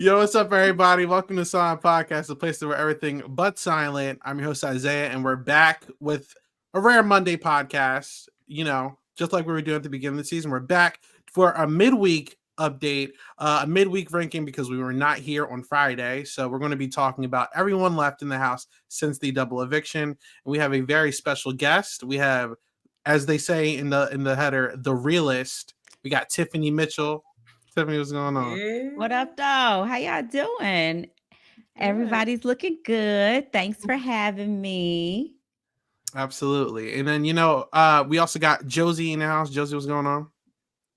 Yo, what's up, everybody? Welcome to Silent Podcast, the place where everything but silent. I'm your host, Isaiah, and we're back with a rare Monday podcast. You know, just like we were doing at the beginning of the season, we're back for a midweek update, a midweek ranking because we were not here on Friday. So we're going to be talking about everyone left in the house since the double eviction. And we have a very special guest. We have, as they say in the header, the realist. We got Tiffany Mitchell. Tiffany, what's going on? What up, though? How y'all doing? Everybody's looking good. Thanks for having me. Absolutely. And then, we also got Josie in the house. Josie, what's going on?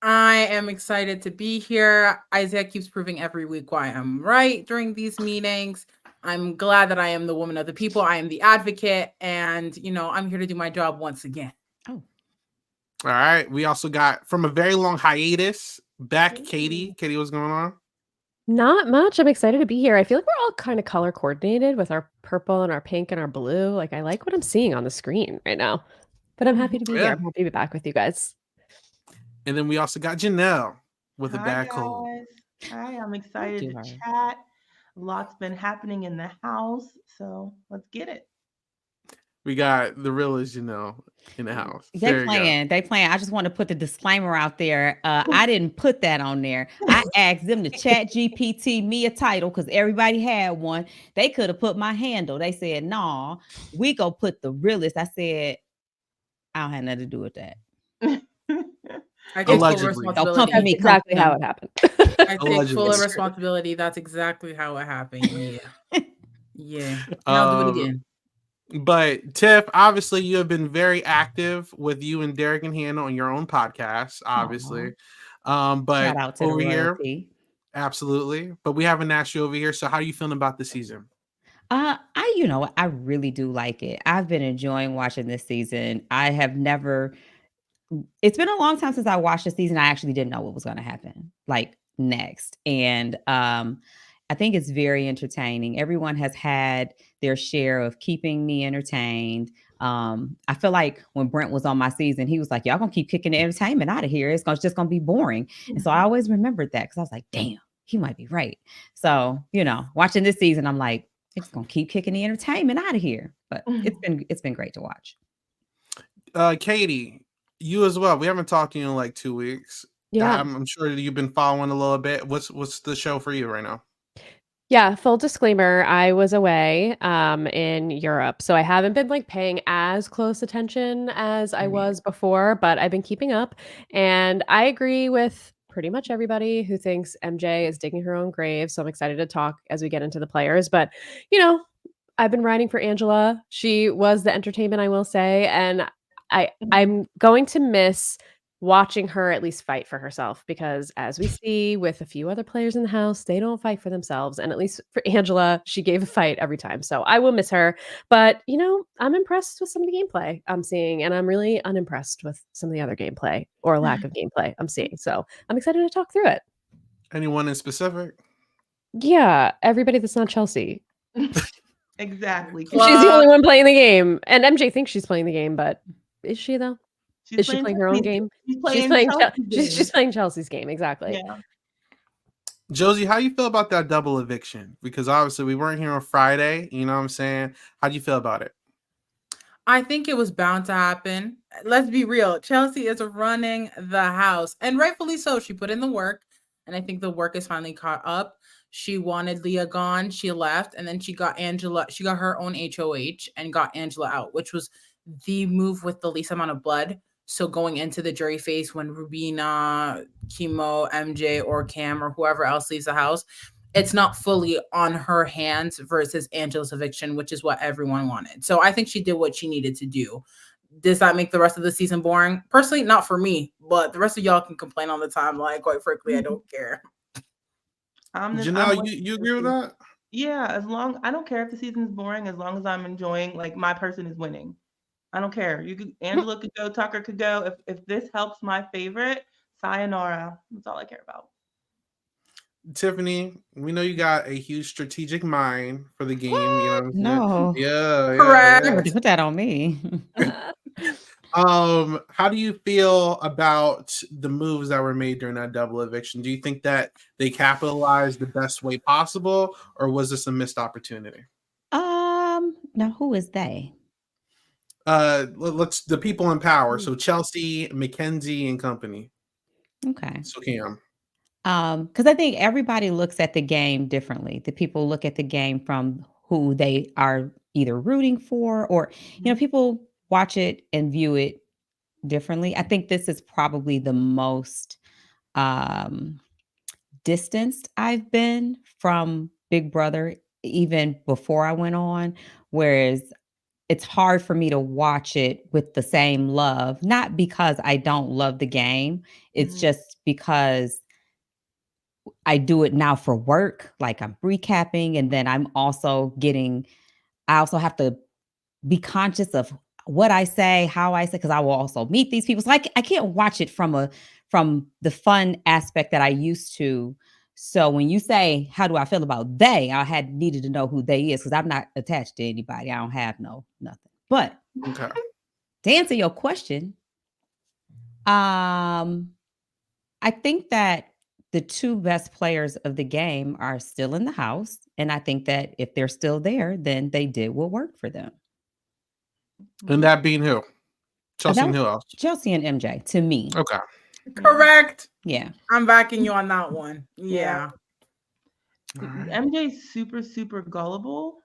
I am excited to be here. Isaiah keeps proving every week why I'm right during these meetings. I'm glad that I am the woman of the people. I am the advocate. And, I'm here to do my job once again. Oh. All right. We also got, from a very long hiatus, back Katie. Katie, what's going on? Not much. I'm excited to be here. I feel like we're all kind of color coordinated with our purple and our pink and our blue. Like, I like what I'm seeing on the screen right now. But I'm happy to be here. I'm happy to be back with you guys. And then we also got Janelle with a bad cold. Hi, I'm excited to chat. Lots been happening in the house, so let's get it. We got the realest, in the house. They playing. I just want to put the disclaimer out there. I didn't put that on there. I asked them to chat GPT me a title because everybody had one. They could have put my handle. They said, "Nah, we go put the realest." I said, "I don't have nothing to do with that." I take full responsibility. That's exactly how it happened. I take full responsibility. That's exactly how it happened. Yeah. Yeah. I'll do it again. But Tiff, obviously you have been very active with you and Derek and Hannah on your own podcast, obviously. But shout out to over the here, royalty. Absolutely. But we haven't asked you over here. So how are you feeling about the season? I really do like it. I've been enjoying watching this season. It's been a long time since I watched the season. I actually didn't know what was going to happen like next. And I think it's very entertaining. Everyone has had their share of keeping me entertained. I feel like when Brent was on my season, he was like, y'all gonna keep kicking the entertainment out of here. It's just gonna be boring. And so I always remembered that because I was like, damn, he might be right. So, watching this season, I'm like, it's gonna keep kicking the entertainment out of here. But it's been great to watch. Katie, you as well. We haven't talked to you in like 2 weeks. Yeah. I'm sure you've been following a little bit. What's the show for you right now? Yeah, full disclaimer, I was away in Europe, so I haven't been like paying as close attention as I was before, but I've been keeping up, and I agree with pretty much everybody who thinks MJ is digging her own grave, so I'm excited to talk as we get into the players, but I've been writing for Angela. She was the entertainment, I will say, and I'm going to miss watching her at least fight for herself because as we see with a few other players in the house, they don't fight for themselves. And at least for Angela, she gave a fight every time. So I will miss her. But, I'm impressed with some of the gameplay I'm seeing. And I'm really unimpressed with some of the other gameplay or lack of gameplay I'm seeing. So I'm excited to talk through it. Anyone in specific? Yeah, everybody that's not Chelsea. Exactly. She's the only one playing the game. And MJ thinks she's playing the game, but is she though? Is she playing her own game? She's playing Chelsea's game, exactly. Yeah. Josie, how you feel about that double eviction? Because obviously we weren't here on Friday, you know what I'm saying? How do you feel about it? I think it was bound to happen. Let's be real. Chelsea is running the house, and rightfully so. She put in the work, and I think the work is finally caught up. She wanted Leah gone. She left, and then she got Angela. She got her own HOH and got Angela out, which was the move with the least amount of blood. So going into the jury phase when Rubina, Chemo, MJ, or Cam, or whoever else leaves the house, it's not fully on her hands versus Angela's eviction, which is what everyone wanted. So I think she did what she needed to do. Does that make the rest of the season boring? Personally, not for me, but the rest of y'all can complain all the time. Like, quite frankly, I don't care. Janelle, you agree with that? Yeah, I don't care if the season's boring as long as I'm enjoying, like my person is winning. I don't care. Angela could go, Tucker could go. If this helps my favorite, sayonara. That's all I care about. Tiffany, we know you got a huge strategic mind for the game. No. Yeah. Correct. Never put that on me. How do you feel about the moves that were made during that double eviction? Do you think that they capitalized the best way possible, or was this a missed opportunity? Now who is they? Let's the people in power. So Chelsea, Mackenzie, and company. Okay. So Cam. Because I think everybody looks at the game differently. The people look at the game from who they are either rooting for, or people watch it and view it differently. I think this is probably the most distanced I've been from Big Brother, even before I went on. Whereas it's hard for me to watch it with the same love, not because I don't love the game. It's just because I do it now for work. Like I'm recapping, and then I also have to be conscious of what I say, how I say, because I will also meet these people. So I can't watch it from the fun aspect that I used to. So when you say, how do I feel about they, I had needed to know who they is, because I'm not attached to anybody. I don't have nothing. But Okay. to answer your question, I think that the two best players of the game are still in the house. And I think that if they're still there, then they did what worked for them. And that being who? Chelsea That and was who else? Chelsea and MJ, to me. Okay. Correct. Yeah. I'm backing you on that one. Yeah. MJ's super, super gullible,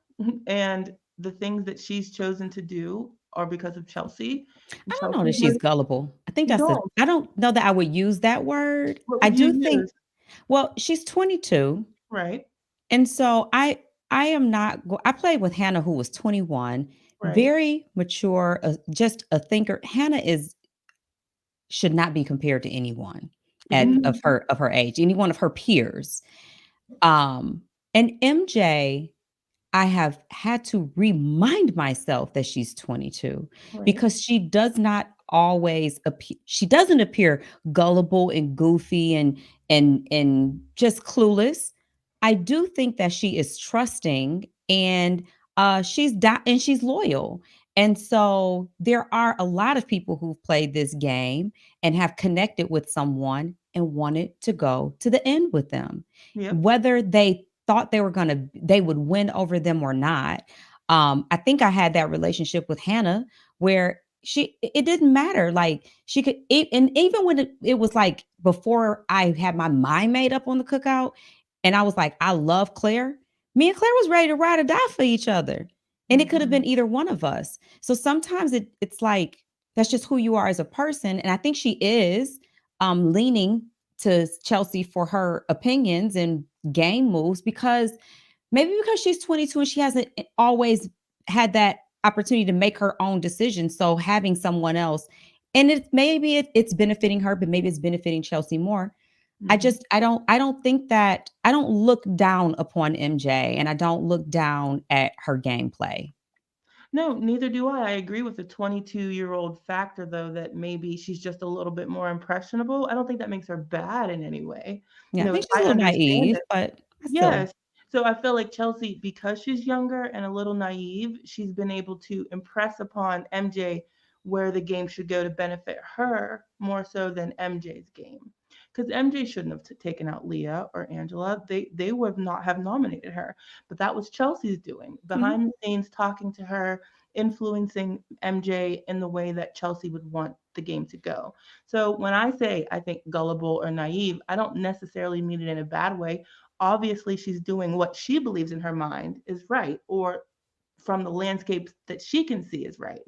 and the things that she's chosen to do are because of Chelsea. I don't know that she's gullible. I think I don't know that I would use that word. What I would you do think, use? well, she's 22. Right, And so I am not, I played with Hannah, who was 21, right. very mature, just a thinker. Hannah should not be compared to anyone of her age, any one of her peers. And MJ, I have had to remind myself that she's 22 because she does not always appear, she doesn't appear gullible and goofy and just clueless. I do think that she is trusting, and she's loyal. And so there are a lot of people who've played this game and have connected with someone and wanted to go to the end with them. Yep. Whether they thought they would win over them or not. I think I had that relationship with Hannah where it didn't matter. Like she could, and even when it was like before I had my mind made up on the cookout, and I was like, I love Claire. Me and Claire was ready to ride or die for each other. And it could have been either one of us. So sometimes it's like, that's just who you are as a person. And I think she is leaning to Chelsea for her opinions and game moves, because she's 22 and she hasn't always had that opportunity to make her own decisions. So having someone else, and it's benefiting her, but maybe it's benefiting Chelsea more. I don't think that, I don't look down upon MJ, and I don't look down at her gameplay. No, neither do I. I agree with the 22-year-old factor, though, that maybe she's just a little bit more impressionable. I don't think that makes her bad in any way. Yeah, I think she's a little naive, but yes. So I feel like Chelsea, because she's younger and a little naive, she's been able to impress upon MJ where the game should go to benefit her more so than MJ's game. Because MJ shouldn't have taken out Leah or Angela. They would not have nominated her. But that was Chelsea's doing. Behind the scenes, talking to her, influencing MJ in the way that Chelsea would want the game to go. So when I say I think gullible or naive, I don't necessarily mean it in a bad way. Obviously, she's doing what she believes in her mind is right, or from the landscapes that she can see is right,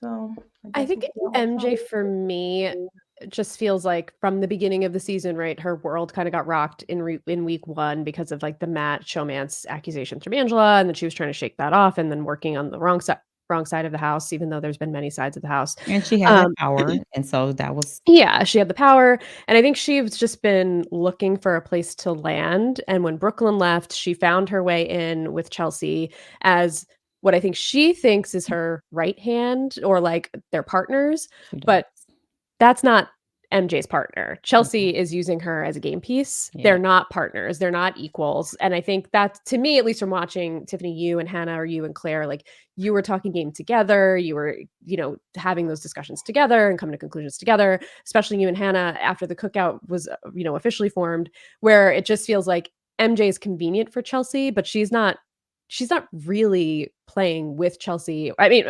So I think MJ for me just feels like from the beginning of the season, right? Her world kind of got rocked in week 1 because of like the Matt showmance accusations from Angela, and then she was trying to shake that off, and then working on the wrong side of the house, even though there's been many sides of the house. And she had that power, and so that was she had the power, and I think she's just been looking for a place to land. And when Brooklyn left, she found her way in with Chelsea as what I think she thinks is her right hand, or like their partners, but that's not MJ's partner. Chelsea is using her as a game piece. Yeah. They're not partners. They're not equals. And I think that, to me, at least from watching Tiffany, you and Hannah, or you and Claire, like, you were talking game together. You were, having those discussions together and coming to conclusions together, especially you and Hannah after the cookout was, officially formed, where it just feels like MJ is convenient for Chelsea, but she's not really playing with Chelsea. I mean,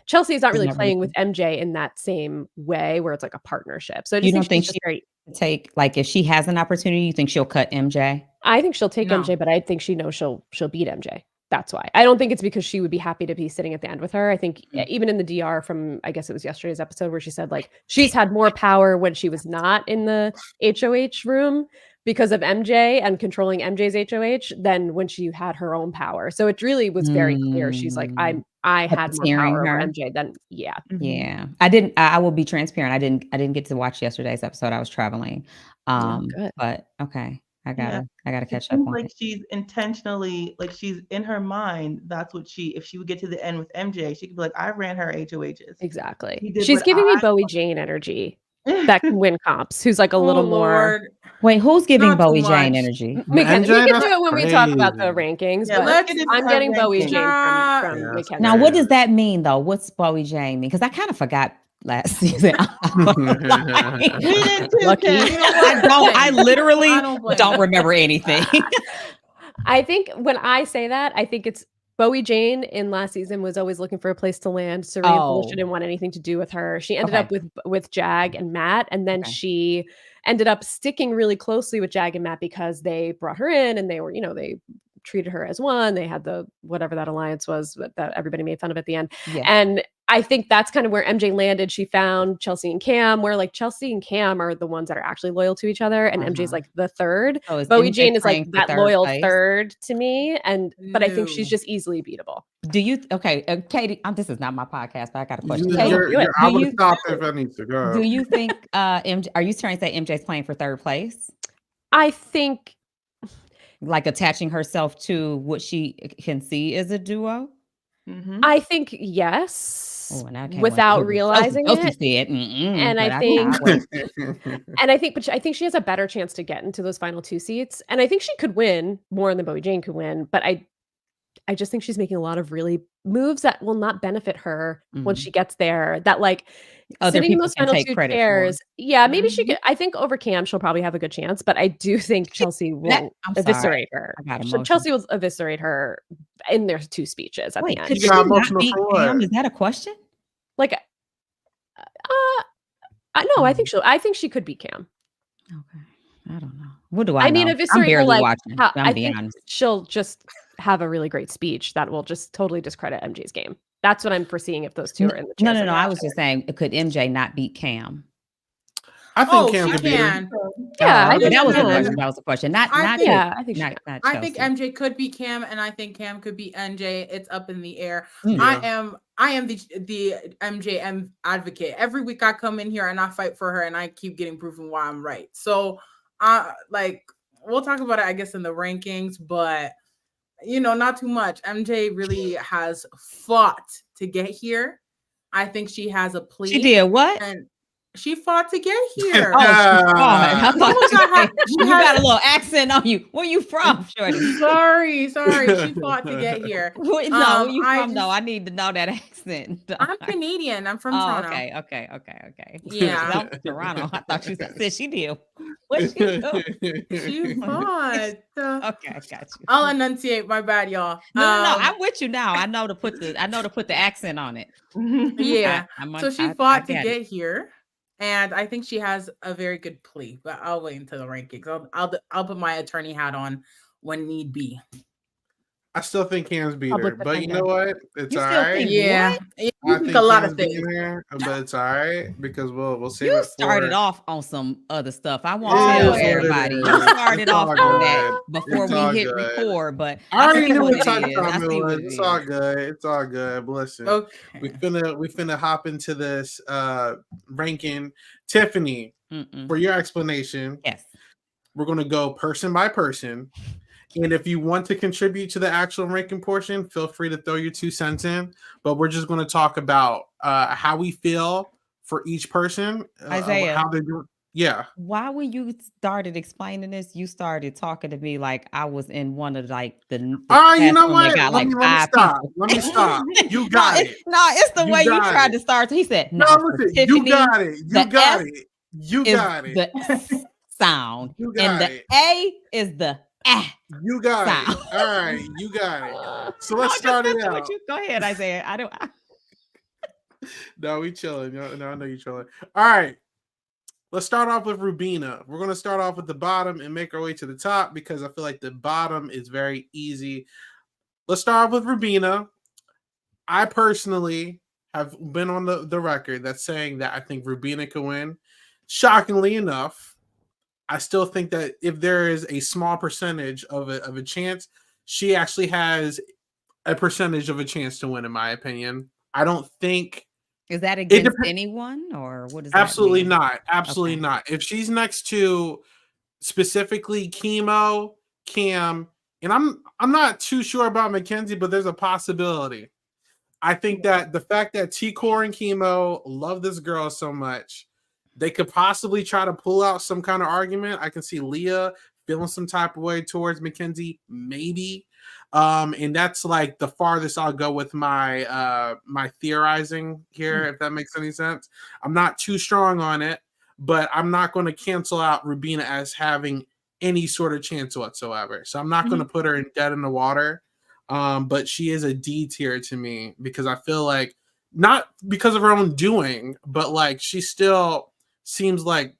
Chelsea is not really playing with MJ in that same way where it's like a partnership. So you don't think she take, like, if she has an opportunity, you think she'll cut MJ? I think she'll take MJ, but I think she knows she'll beat MJ. That's why. I don't think it's because she would be happy to be sitting at the end with her. I think even in the DR from, I guess it was yesterday's episode, where she said, like, she's had more power when she was not in the HOH room because of MJ and controlling MJ's HOH than when she had her own power. So it really was very clear. She's like, I had more power over MJ than, yeah. Yeah. I will be transparent. I didn't get to watch yesterday's episode. I was traveling. But okay. I gotta catch up on like it. She's intentionally, like, she's in her mind. That's what if she would get to the end with MJ, she could be like, I ran her HOHs. Exactly. She's giving me Bowie Jane energy that can win comps, who's like a little more. Wait, who's giving Bowie Jane energy? We can do it when we talk about the rankings. Yeah, but I'm getting Bowie Jane from Mackenzie. Now, what does that mean, though? What's Bowie Jane mean? Because I kind of forgot last season. Lucky. I literally don't remember anything. I think when I say that, I think it's Bowie Jane in last season was always looking for a place to land. Serena Bull didn't want anything to do with her. She ended up with Jag and Matt, and then she ended up sticking really closely with Jag and Matt because they brought her in and they were, they treated her as one. They had the whatever that alliance was that everybody made fun of at the end. Yeah. And I think that's kind of where MJ landed. She found Chelsea and Cam, where like Chelsea and Cam are the ones that are actually loyal to each other, and MJ's like the third. Bowie Jane is like that loyal third to me, but I think she's just easily beatable. Do you? Okay, Katie, this is not my podcast, but I got a question. I would stop if I need to go. Do you think MJ? Are you trying to say MJ's playing for third place? I think, like, attaching herself to what she can see as a duo. I think yes. Without realizing it. And I think, but I think she has a better chance to get into those final two seats. And I think she could win more than Bowie Jane could win. But I just think she's making a lot of really moves that will not benefit her once she gets there. That like sitting in those final two chairs. Yeah, maybe she could. I think over Cam, she'll probably have a good chance. But I do think Chelsea will eviscerate her. Chelsea will eviscerate her in their two speaches at the end. You got emotional for what? Is that a question? Like, no, I think she could be Cam. Okay, I don't know. What do I know? I mean, eviscerate her, like, watching. I think she'll just have a really great speech that will just totally discredit MJ's game. That's what I'm foreseeing if those two are in the chairs. No. I was just saying, could MJ not beat Cam? I think Cam could beat her. Yeah, that was a question. That was a question. I think MJ could beat Cam, and I think Cam could beat MJ. It's up in the air. Yeah. I am the MJ advocate. Every week I come in here and I fight for her, and I keep getting proven why I'm right. So, we'll talk about it, I guess, in the rankings, but not too much. MJ really has fought to get here. I think she has a plea. She did what? And she fought to get here. I thought you got a little accent on you. Where you from, shorty? Sorry. She fought to get here. Where you from, though? I need to know that accent. I'm Canadian. I'm from Toronto. Okay. Yeah. That was Toronto. I thought you said she did. What she do? She fought. Okay, I got you. I'll enunciate. My bad, y'all. No, I'm with you now. I know to put the accent on it. Yeah. So she fought to get here. And I think she has a very good plea, but I'll wait until the rankings. I'll put my attorney hat on when need be. I still think Cam's beat her, but you know what? It's all right. Yeah, I think a lot of things, but it's all right because we'll see. You started off on some other stuff. I want to tell everybody. You started off on that before we hit record, but I already knew what time it was. It's all good. It's all good. Listen, okay. we finna hop into this ranking. Tiffany, for your explanation, yes, we're gonna go person by person. And if you want to contribute to the actual ranking portion, feel free to throw your 2 cents in. But we're just going to talk about how we feel for each person. Isaiah. How they're doing. Yeah. Why when you started explaining this, you started talking to me like I was in one of like the All right, you know classroom that what? got Let like me 5 stop. people. Let me stop. You No, got it's it. no, it's the You way you got tried it. to start. He said, No, now for listen. You Tiffany, got it. You the got S it. You is got it. the S sound, You and got the it. A is the You got it. sound. All right, you got it. So No, let's just start it messing with out. you. Go ahead, Isaiah. I don't. No, we chilling. No, I know you chilling. All right. Let's start off with Rubina. We're going to start off with the bottom and make our way to the top because I feel like the bottom is very easy. Let's start off with Rubina. I personally have been on the record that's saying that I think Rubina can win. Shockingly enough, I still think that if there is a small percentage of a chance, she actually has a percentage of a chance to win, in my opinion. I don't think Is that against anyone, or what does that absolutely mean? not. Absolutely Okay. not. If she's next to specifically Chemo, Cam, and I'm not too sure about Mackenzie, but there's a possibility. I think that the fact that T-Core and Chemo love this girl so much, they could possibly try to pull out some kind of argument. I can see Leah feeling some type of way towards Mackenzie, maybe. And that's like the farthest I'll go with my my theorizing here, if that makes any sense. I'm not too strong on it, but I'm not going to cancel out Rubina as having any sort of chance whatsoever. So I'm not going to put her in dead in the water. But she is a D tier to me because I feel like not because of her own doing, but like she still seems like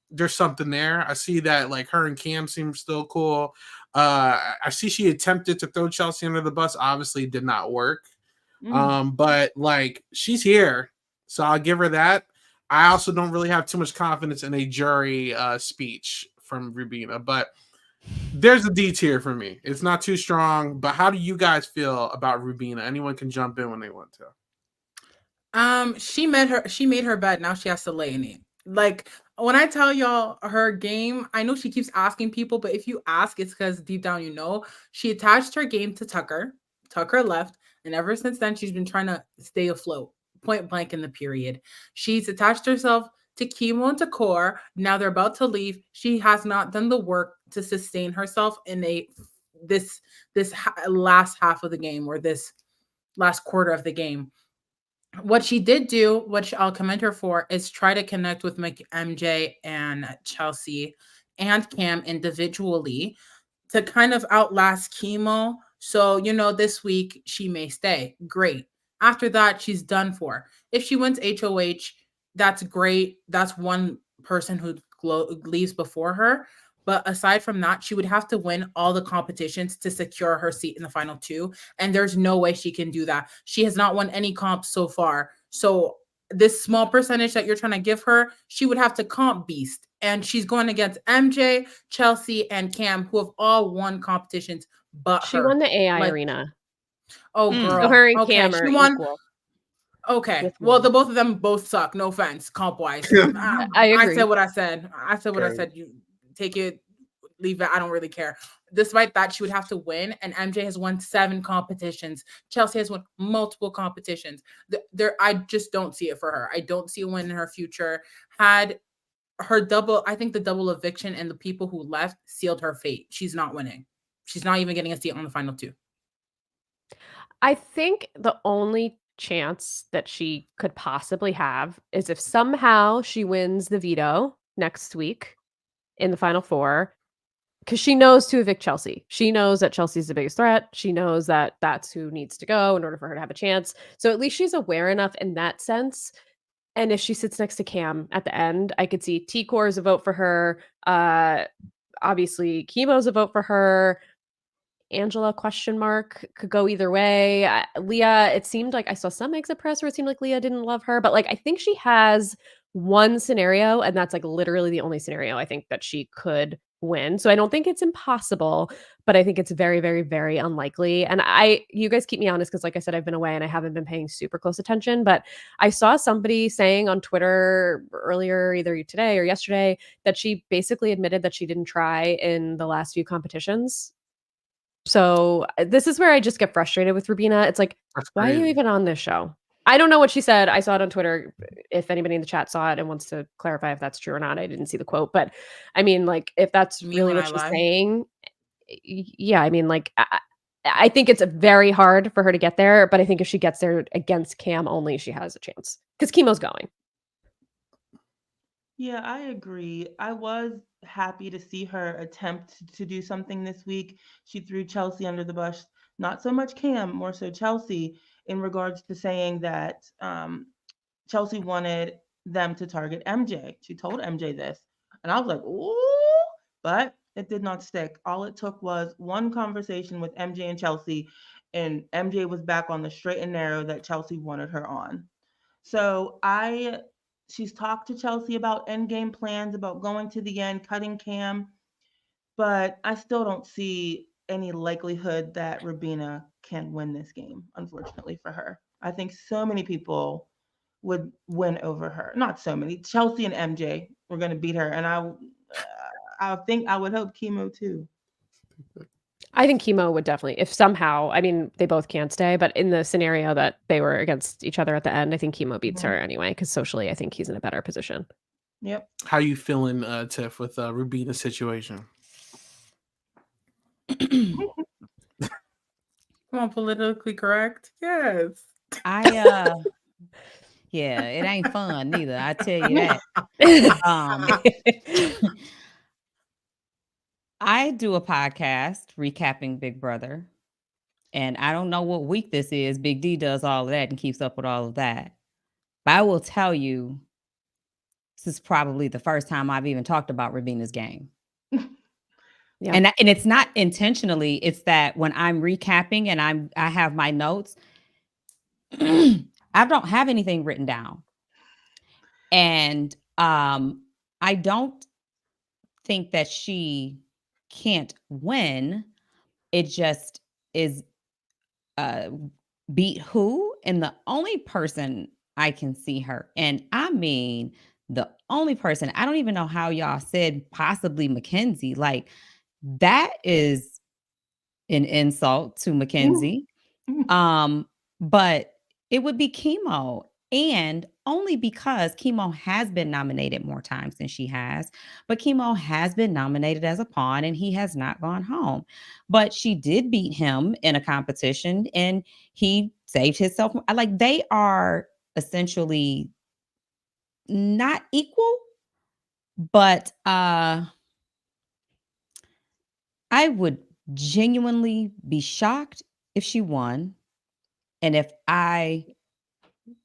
there's something there. I see that like her and Cam seem still cool. I see she attempted to throw Chelsea under the bus, obviously did not work. But like she's here, so I'll give her that. I also don't really have too much confidence in a jury speech from Rubina, but there's a D tier for me. It's not too strong, but how do you guys feel about Rubina? Anyone can jump in when they want to. She made her bed. Now she has to lay in it. Like when I tell y'all her game, I know she keeps asking people, but if you ask, it's because deep down you know. She attached her game to Tucker. Tucker left, and ever since then she's been trying to stay afloat. Point blank in the period. She's attached herself to Chemo and to Core. Now they're about to leave. She has not done the work to sustain herself in this last half of the game, or this last quarter of the game. What she did do, which I'll commend her for, is try to connect with MJ and Chelsea and Cam individually to kind of outlast Chemo. So, this week she may stay. Great. After that, she's done for. If she wins HOH, that's great. That's one person who leaves before her. But aside from that, she would have to win all the competitions to secure her seat in the final 2. And there's no way she can do that. She has not won any comps so far. So this small percentage that you're trying to give her, she would have to comp beast. And she's going against MJ, Chelsea, and Cam, who have all won competitions but She her. won the AI arena. Oh, girl. So her and Okay, Cam are she won. equal. Okay. Well, the both of them both suck. No offense, comp wise. I agree. I said what I said. I said. You take it, leave it. I don't really care. Despite that, she would have to win. And MJ has won 7 competitions. Chelsea has won multiple competitions. I just don't see it for her. I don't see a win in her future. Had her I think the double eviction and the people who left sealed her fate. She's not winning. She's not even getting a seat on the final 2. I think the only chance that she could possibly have is if somehow she wins the veto next week in the final 4, because she knows to evict Chelsea. She knows that Chelsea's the biggest threat. She knows that that's who needs to go in order for her to have a chance. So at least she's aware enough in that sense. And if she sits next to Cam at the end, I could see T-Core is a vote for her. Obviously, Chemo's a vote for her. Angela ? Could go either way. Leah, it seemed like I saw some exit press where it seemed like Leah didn't love her, but like I think she has one scenario, and that's like literally the only scenario I think that she could win. So I don't think it's impossible, but I think it's very, very, very unlikely. And you guys keep me honest because, like I said, I've been away and I haven't been paying super close attention. But I saw somebody saying on Twitter earlier, either today or yesterday, that she basically admitted that she didn't try in the last few competitions. So this is where I just get frustrated with Rubina. It's like, why are you even on this show? I don't know what she said. I saw it on Twitter. If anybody in the chat saw it and wants to clarify if that's true or not, I didn't see the quote. But I mean, like, if that's Me really when what I she's lie. saying, yeah, I mean, like, I think it's very hard for her to get there. But I think if she gets there against Cam only, she has a chance because Chemo's going. Yeah, I agree. I was happy to see her attempt to do something this week. She threw Chelsea under the bus, not so much Cam, more so Chelsea, in regards to saying that Chelsea wanted them to target MJ. She told MJ this. And I was like, ooh, but it did not stick. All it took was one conversation with MJ and Chelsea, and MJ was back on the straight and narrow that Chelsea wanted her on. So she's talked to Chelsea about endgame plans, about going to the end, cutting Cam, but I still don't see any likelihood that Rubina can win this game, unfortunately for her. I think so many people would win over her. Not so many. Chelsea and MJ were going to beat her, and I think I would hope Chemo too. I think Chemo would definitely, if somehow, I mean, they both can't stay, but in the scenario that they were against each other at the end, I think Chemo beats her anyway, because socially, I think he's in a better position. Yep. How you feeling, Tiff, with Rubina's situation? Come on, politically correct. Yes. Yeah, it ain't fun neither. I tell you that. I do a podcast recapping Big Brother, and I don't know what week this is. Big D does all of that and keeps up with all of that. But I will tell you, this is probably the first time I've even talked about Rubina's game. Yeah. And it's not intentionally. It's that when I'm recapping and I have my notes, I don't have anything written down. And I don't think that she can't win. It just is beat who? And the only person I can see her, and I mean the only person, I don't even know how y'all said possibly Mackenzie. Like, that is an insult to Mackenzie. But it would be Chemo, and only because Chemo has been nominated more times than she has, but Chemo has been nominated as a pawn and he has not gone home. But she did beat him in a competition and he saved himself. Like, they are essentially not equal, but I would genuinely be shocked if she won. And if I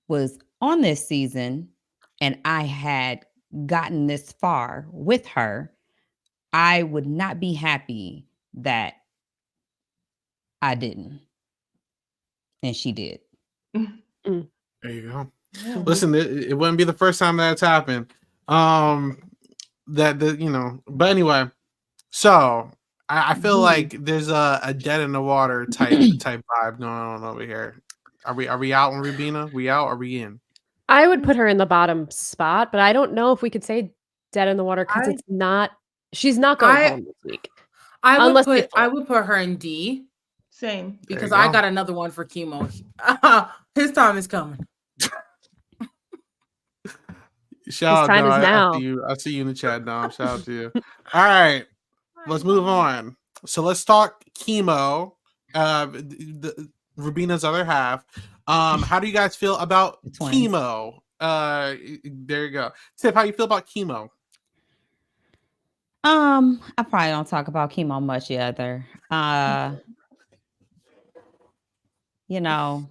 was on this season and I had gotten this far with her, I would not be happy that I didn't. And she did. There you go. Listen, it wouldn't be the first time that's happened. But anyway, so I feel like there's a dead in the water type vibe going on over here. Are we out on Rubina? We out? Are we in? I would put her in the bottom spot, but I don't know if we could say dead in the water because it's not. She's not going home this week. I would put her in D. Same. Because I got another one for Chemo. His time is coming. Shout His time out, is now. I see you in the chat, Dom. Shout out to you. All right, let's move on. So let's talk Chemo, the Rubina's other half. How do you guys feel about Chemo? There you go. Tiff, how you feel about Chemo? I probably don't talk about Chemo much either. You know,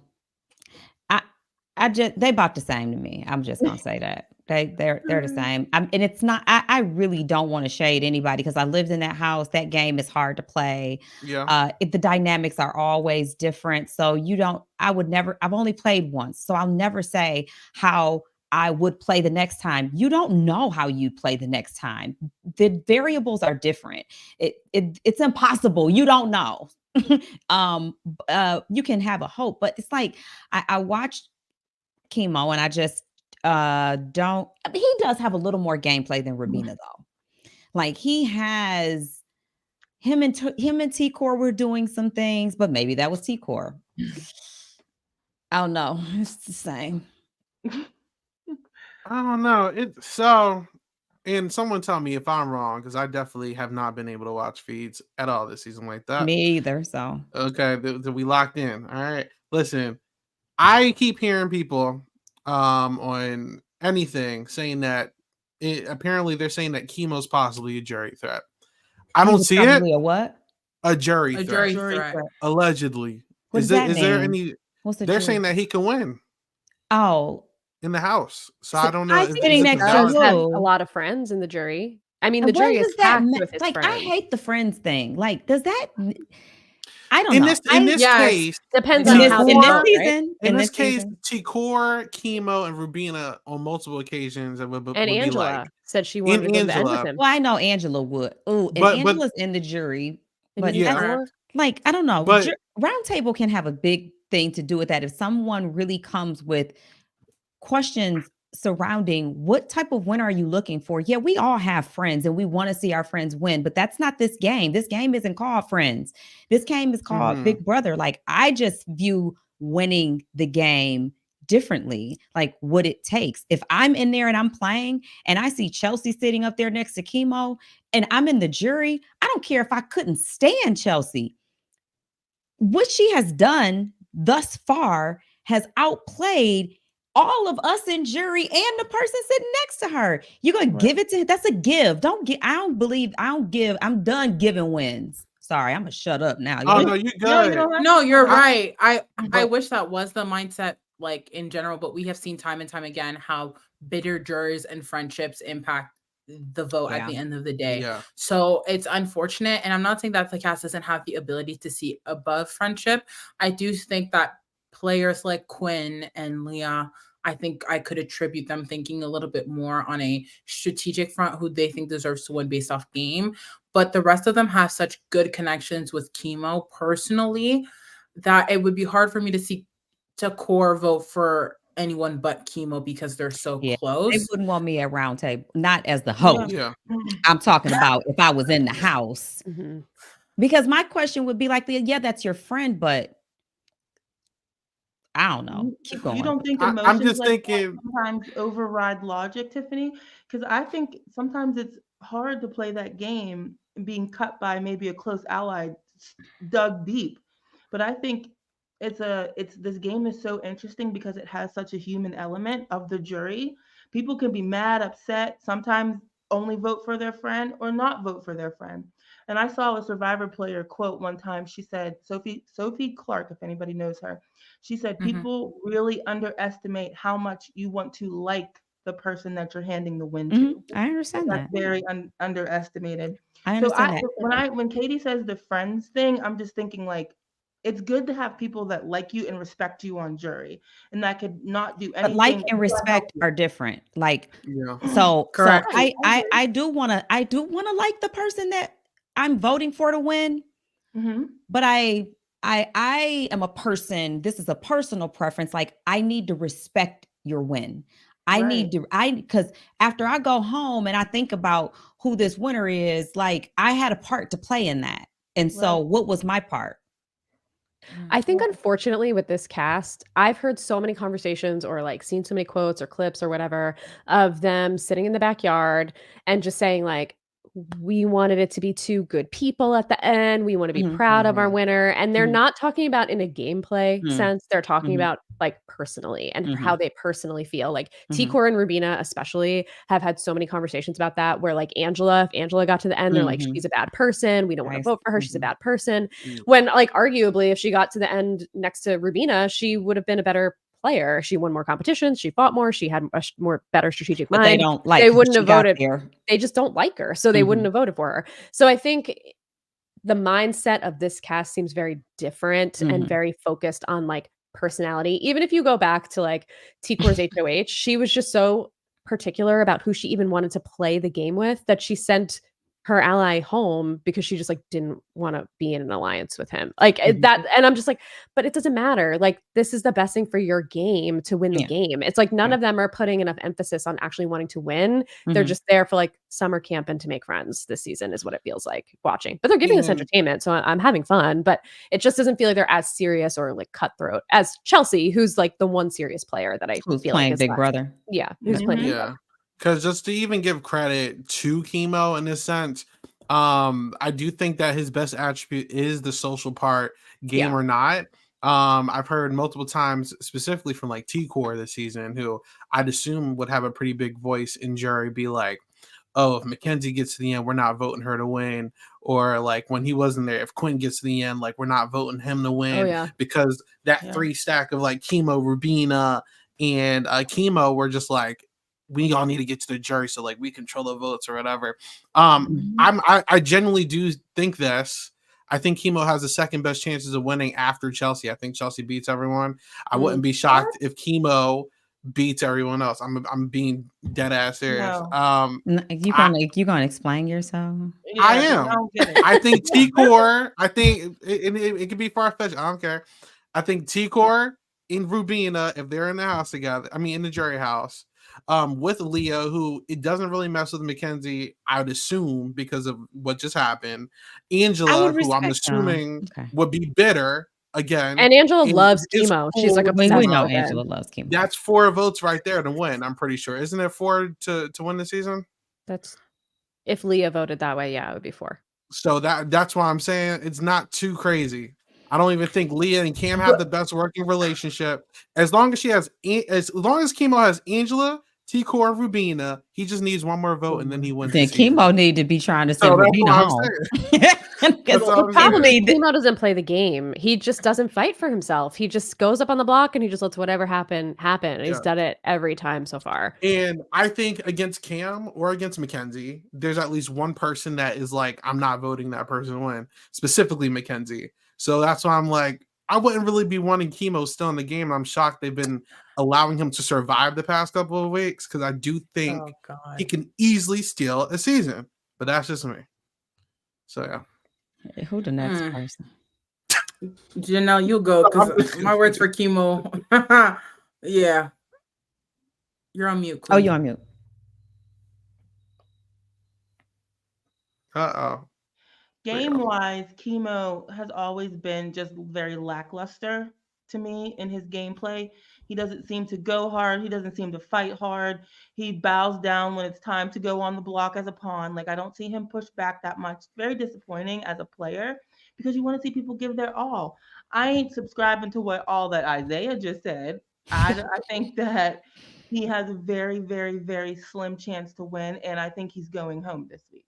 I just, they about the same to me. I'm just gonna say that. They're the same. And it's not, I really don't want to shade anybody because I lived in that house. That game is hard to play. Yeah. The dynamics are always different. So I've only played once. So I'll never say how I would play the next time. You don't know how you'd play the next time. The variables are different. It's impossible. You don't know. You can have a hope, but it's like, I watched Chemo and I just don't. I mean, he does have a little more gameplay than Rubina though. Like, he has him and T-Core were doing some things, but maybe that was T-Core. Oh no, it's the same. I don't know. And someone tell me if I'm wrong, because I definitely have not been able to watch feeds at all this season like that. Me either. So Okay, we locked in. All right. Listen, I keep hearing people on anything saying that apparently they're saying that chemo's possibly a jury threat. I He don't was see it. probably a what? A jury A threat. jury threat. Allegedly. What Is does there that is there mean? any What's the they're jury? saying that he can win Oh, in the house. So So I don't know I if sitting it's next to valid. Does have who? a lot of friends in the jury. I mean, the And what jury is does that packed mean? with his Like, I friends. hate the friends thing. Like, does that? I don't In know. this Yes. case, Depends It on does. how they in this vote, right? season, in this case, season, Tikor, Chemo, and Rubina on multiple occasions And would be like Angela said she wanted to go to the end with Angela. him. well, I know Angela would. Oh, and But Angela's in the jury, And but you Yeah. that's know, like I don't know. but Roundtable can have a big thing to do with that if someone really comes with questions surrounding what type of win are you looking for. Yeah, we all have friends and we want to see our friends win, but that's not this game. This game isn't called friends. This game is called Mhm. Big Brother. Like, I just view winning the game differently, like what it takes. If I'm in there and I'm playing and I see Chelsea sitting up there next to Chemo and I'm in the jury, I don't care if I couldn't stand Chelsea. What she has done thus far has outplayed all of us in jury and the person sitting next to her. You're going to give it to that's a give. Don't get, I don't give. I'm done giving wins. Sorry, I'm gonna shut up now. Oh no, you No, you good. don't have No, to. you're I- right. I but- wish that was the mindset, like in general, but we have seen time and time again how bitter jurors and friendships impact the vote at Yeah. the end of the day. Yeah. So it's unfortunate. And I'm not saying that the cast doesn't have the ability to see above friendship. I do think that players like Quinn and Leah, I think I could attribute them thinking a little bit more on a strategic front who they think deserves to win based off game. But the rest of them have such good connections with Chemo personally that it would be hard for me to see to core vote for anyone but Chemo because they're so Yeah, They close. wouldn't want me at round table, not as the host. Yeah. I'm talking about if I was in the house. mhm. Because my question would be like, yeah, that's your friend, but I don't know. Keep going. You don't think I'm emotions just like that thinking. sometimes override logic, Tiffany? Because I think sometimes it's hard to play that game being cut by maybe a close ally dug deep. But I think it's this game is so interesting because it has such a human element of the jury. People can be mad, upset, sometimes only vote for their friend or not vote for their friend. And I saw a Survivor player quote one time. She said, Sophie Clark, if anybody knows her, she said, Mhm. people really underestimate how much you want to like the person that you're handing the win Mhm, to. I understand That's that. very underestimated. I So understand that. when Katie says the friends thing, I'm just thinking like it's good to have people that like you and respect you on jury, and that could not do But anything. like but and help respect you. are different. Like, Yeah. so Correct. Right, I agree. I do wanna like the person that I'm voting for to win, Mhm. but I am a person, this is a personal preference. Like, I need to respect your win. I need to, because after I go home and I think about who this winner is, like, I had a part to play in that. And so Right. what was my part? I think unfortunately with this cast, I've heard so many conversations or like seen so many quotes or clips or whatever of them sitting in the backyard and just saying like, we wanted it to be two good people at the end. We want to be Mhm. proud of our Mhm. winner. And they're Mhm. not talking about in a gameplay Mhm. sense. They're talking Mhm. about like personally and Mhm. how they personally feel. Like Mhm. Tikor and Rubina especially have had so many conversations about that where like if Angela got to the end, they're like, Mhm. she's a bad person. We don't want to Nice. vote for her. She's a Mhm. bad person. Mm. When like arguably if she got to the end next to Rubina, she would have been a better player. She won more competitions. She fought more. She had a more better strategic But they mind. don't like They who wouldn't she have got voted. there. They just don't like her. So they wouldn't Mhm. have voted for her. So I think the mindset of this cast seems very different and Mhm. very focused on like personality. Even if you go back to like Tikor's HOH, she was just so particular about who she even wanted to play the game with that she sent her ally home because she just like didn't want to be in an alliance with him. Like Mhm. that, and I'm just like, but it doesn't matter. Like this is the best thing for your game to win the Yeah. game. It's like none Yeah. of them are putting enough emphasis on actually wanting to win. They're Mhm. just there for like summer camp and to make friends this season is what it feels like watching. But they're giving us And entertainment, so I'm having fun. But it just doesn't feel like they're as serious or like cutthroat as Chelsea, who's like the one serious player that I Who's feel like playing is Big left. Brother? Yeah, who's playing Big yeah, Brother. because just to even give credit to Chemo in this sense, I do think that his best attribute is the social part, game Yeah. or not. I've heard multiple times, specifically from like T-Core this season, who I'd assume would have a pretty big voice in jury, be like, oh, if Mackenzie gets to the end, we're not voting her to win. Or like when he wasn't there, if Quinn gets to the end, like we're not voting him to win. Oh yeah. Because that Yeah. 3 stack of like Chemo, Rubina, and Chemo were just like, we all need to get to the jury so like we control the votes or whatever. I genuinely do think this. I think Chemo has the second best chances of winning after Chelsea. I think Chelsea beats everyone. I wouldn't be shocked if Chemo beats everyone else. I'm being dead ass serious. No. You gonna explain yourself? Yeah, I 'cause am. I don't get it. I think T-Core, I think it could be far-fetched. I don't care. I think T-Core and Rubina, if they're in the house together, I mean in the jury house, with Leah, who it doesn't really mess with Mackenzie, I would assume, because of what just happened. Angela, who I'm assuming would be bitter again. And Angela loves Chemo. She's like we obsessed know with Angela him. loves Chemo. That's 4 votes right there to win, I'm pretty sure. Isn't it 4 to win the season? That's if Leah voted that way, yeah, it would be 4. So that's why I'm saying it's not too crazy. I don't even think Leah and Cam have the best working relationship. As long as Chemo has Angela, T-Core, and Rubina, he just needs one more vote and then he wins. Then the season. Chemo need to be trying to send So that's Rubina what I'm home. saying. Because That's what I'm probably Chemo doesn't play the game. He just doesn't fight for himself. He just goes up on the block and he just lets whatever happen. And he's done it every time so far. And I think against Cam or against Mackenzie, there's at least one person that is like, I'm not voting that person to win, specifically Mackenzie. So that's why I'm like, I wouldn't really be wanting Chemo still in the game. I'm shocked they've been allowing him to survive the past couple of weeks, because I do think he can easily steal a season. But that's just me. So yeah. Who the next person? Janelle, you go, because my words for Chemo. Yeah. You're on mute. Oh, you're on mute. Game-wise, Chemo has always been just very lackluster to me in his gameplay. He doesn't seem to go hard. He doesn't seem to fight hard. He bows down when it's time to go on the block as a pawn. Like, I don't see him push back that much. Very disappointing as a player, because you want to see people give their all. I ain't subscribing to what all that Isaiah just said. I think that he has a very, very, very slim chance to win, and I think he's going home this week.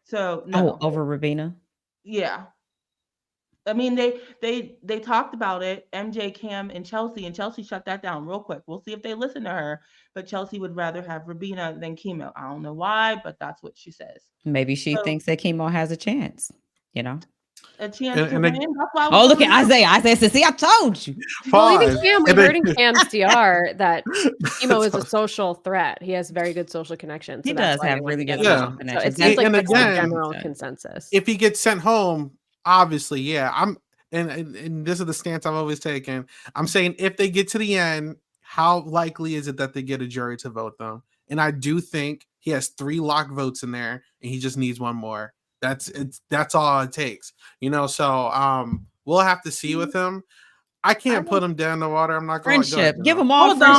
So no. Over Rubina? Yeah. I mean, they talked about it, MJ, Cam, and Chelsea shut that down real quick. We'll see if they listen to her, but Chelsea would rather have Rubina than Chemo. I don't know why, but that's what she says. Maybe she thinks that Chemo has a chance, A chance to win. That's why look at Isaiah. Isaiah says, see, I told you. Well, even Cam, we heard in Cam's DR that Chemo is a social threat. He has very good social connections. He does have really good social connections. So it seems like that's the general consensus. If he gets sent home, obviously, yeah. And this is the stance I've always taken. I'm saying if they get to the end, how likely is it that they get a jury to vote them? And I do think he has 3 lock votes in there, and he just needs one more. That's all it takes, so we'll have to see with him. I can't put him down in the water. I'm not going to friendship. Give him all hold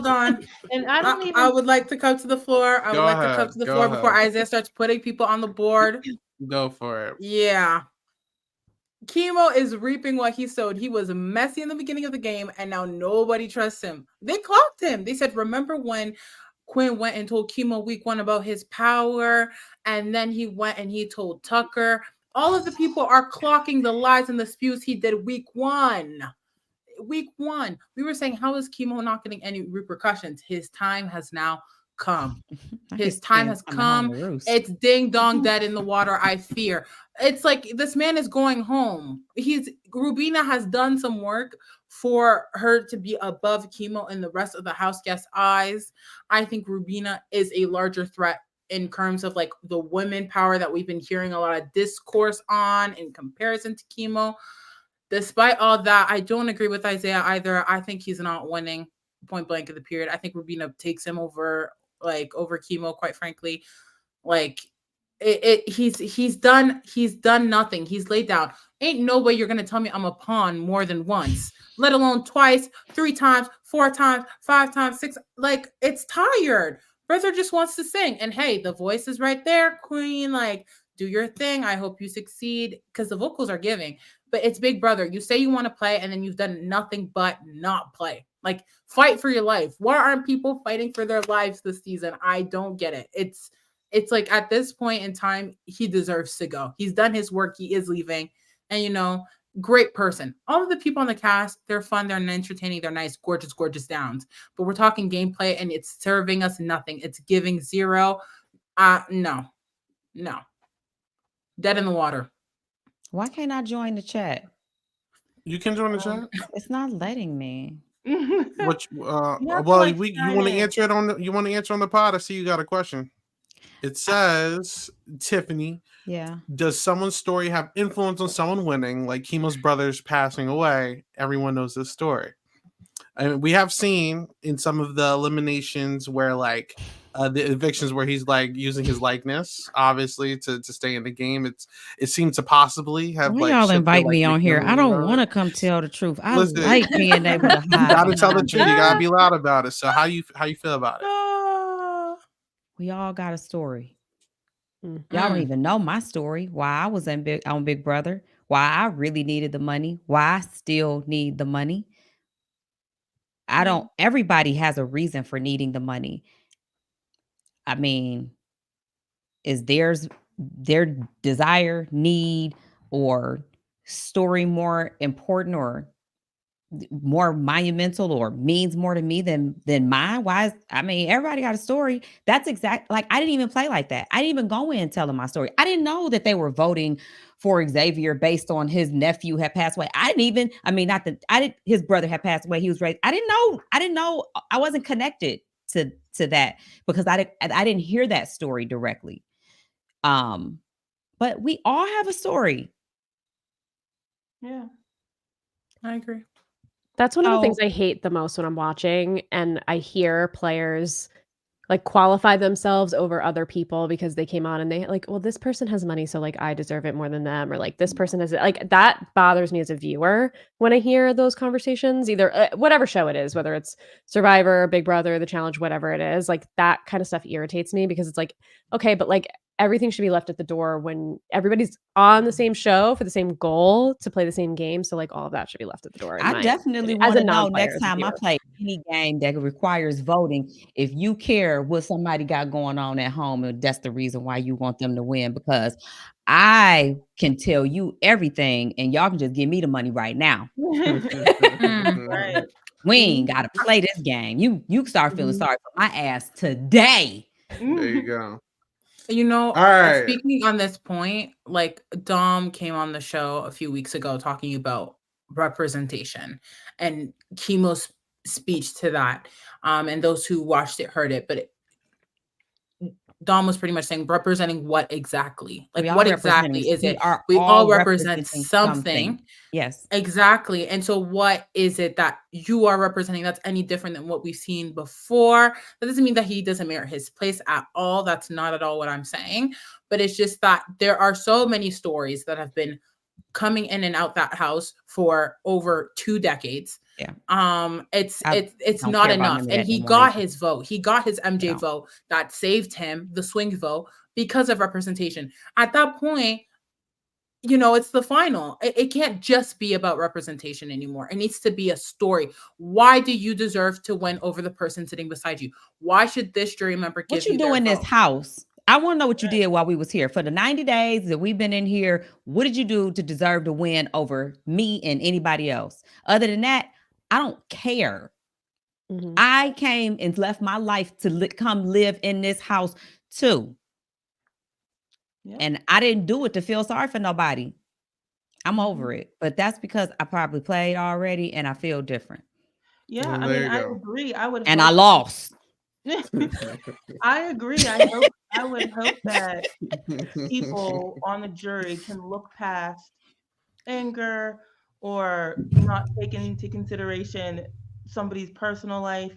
on. And I would like to come to the floor. Before Isaiah starts putting people on the board. Go for it. Yeah. Chemo is reaping what he sowed. He was messy in the beginning of the game, and now nobody trusts him. They clocked him. They said, remember when Quinn went and told Chemo week 1 about his power, and then he went and he told Tucker. All of the people are clocking the lies and the spews he did week 1. Week 1. We were saying, how is Chemo not getting any repercussions? His time has now come. His time has come. It's ding dong dead in the water, I fear. It's like this man is going home. Rubina has done some work for her to be above Chemo in the rest of the house guests' eyes. I think Rubina is a larger threat in terms of like the women power that we've been hearing a lot of discourse on in comparison to Chemo. Despite all that, I don't agree with Isaiah either. I think he's not winning point blank in the period. I think Rubina takes him over Chemo, quite frankly. Like he's done nothing. He's laid down. Ain't no way you're gonna tell me I'm a pawn more than once, let alone twice, 3 times, 4 times, 5 times, 6. Like, it's tired. Brother just wants to sing. And hey, the voice is right there, queen. Like, do your thing. I hope you succeed, because the vocals are giving. But it's Big Brother. You say you want to play, and then you've done nothing but not play. Like, fight for your life. Why aren't people fighting for their lives this season? I don't get it. It's like, at this point in time, he deserves to go. He's done his work. He is leaving. And, you know, great person. All of the people on the cast, they're fun, they're entertaining, they're nice, gorgeous, gorgeous downs. But we're talking gameplay, and it's serving us nothing. It's giving 0. No. Dead in the water. Why can't I join the chat? You can join the chat. It's not letting me. Which have to, well, like, you sign want to in. answer it on the pod? I see you got a question. It says, Tiffany, Yeah. does someone's story have influence on someone winning? Like Chemo's brothers passing away, everyone knows this story. I mean, we have seen in some of the eliminations where like the evictions where he's like using his likeness, obviously, to stay in the game. It seems to possibly have Why like y'all shifted, invite like, me on here? I don't want to to come tell the truth. I Listen, like being able to You hide. gotta tell the behind truth. You it. gotta be loud about it. So how you feel about it? We all got a story. Mm. Y'all don't even know my story. Why I was on Big Brother. Why I really needed the money. Why I still need the money. I don't. Everybody has a reason for needing the money. I mean, is their desire, need, or story more important or more monumental or means more to me than mine? I mean, everybody got a story. That's like, I didn't even play like that. I didn't even go in telling my story. I didn't know that they were voting for Xavier based on his nephew had passed away. His brother had passed away. He was raised. I didn't know. I wasn't connected to that because I didn't hear that story directly. But we all have a story. Yeah. I agree. That's one of the things I hate the most when I'm watching and I hear players like qualify themselves over other people because they came on and they like, well, this person has money, so like I deserve it more than them, or like this person has it. Like that bothers me as a viewer when I hear those conversations, either whatever show it is, whether it's Survivor, Big Brother, The Challenge, whatever it is, like that kind of stuff irritates me because it's like, okay, but like everything should be left at the door when everybody's on the same show for the same goal to play the same game. So like all of that should be left at the door. I definitely as want a to know non-player, next as a time I viewer. play any game that requires voting, if you care what somebody got going on at home, and that's the reason why you want them to win, because I can tell you everything and y'all can just give me the money right now. Right. We ain't got to play this game. You start feeling sorry for my ass today. There you go. You know, All right. speaking on this point, like Dom came on the show a few weeks ago talking about representation and Chemo's speech to that. And those who watched it heard it, but Dom was pretty much saying representing what exactly? Like what exactly is it? We all represent something. Yes. Exactly. And so what is it that you are representing that's any different than what we've seen before? That doesn't mean that he doesn't merit his place at all. That's not at all what I'm saying. But it's just that there are so many stories that have been coming in and out that house for over 2 decades. Yeah. It's not enough. And he got his vote. He got his MJ vote that saved him, the swing vote, because of representation. At that point, you know, it's the final. It can't just be about representation anymore. It needs to be a story. Why do you deserve to win over the person sitting beside you? Why should this jury member give you what you do in this house? I want to know what you did while we was here. For the 90 days that we've been in here, what did you do to deserve to win over me and anybody else? Other than that, I don't care. Mm-hmm. I came and left my life to come live in this house too. Yeah. And I didn't do it to feel sorry for nobody. I'm over it. But that's because I probably played already and I feel different. Yeah, I mean, I agree. I lost. I agree. I I would hope that people on the jury can look past anger or not taking into consideration somebody's personal life.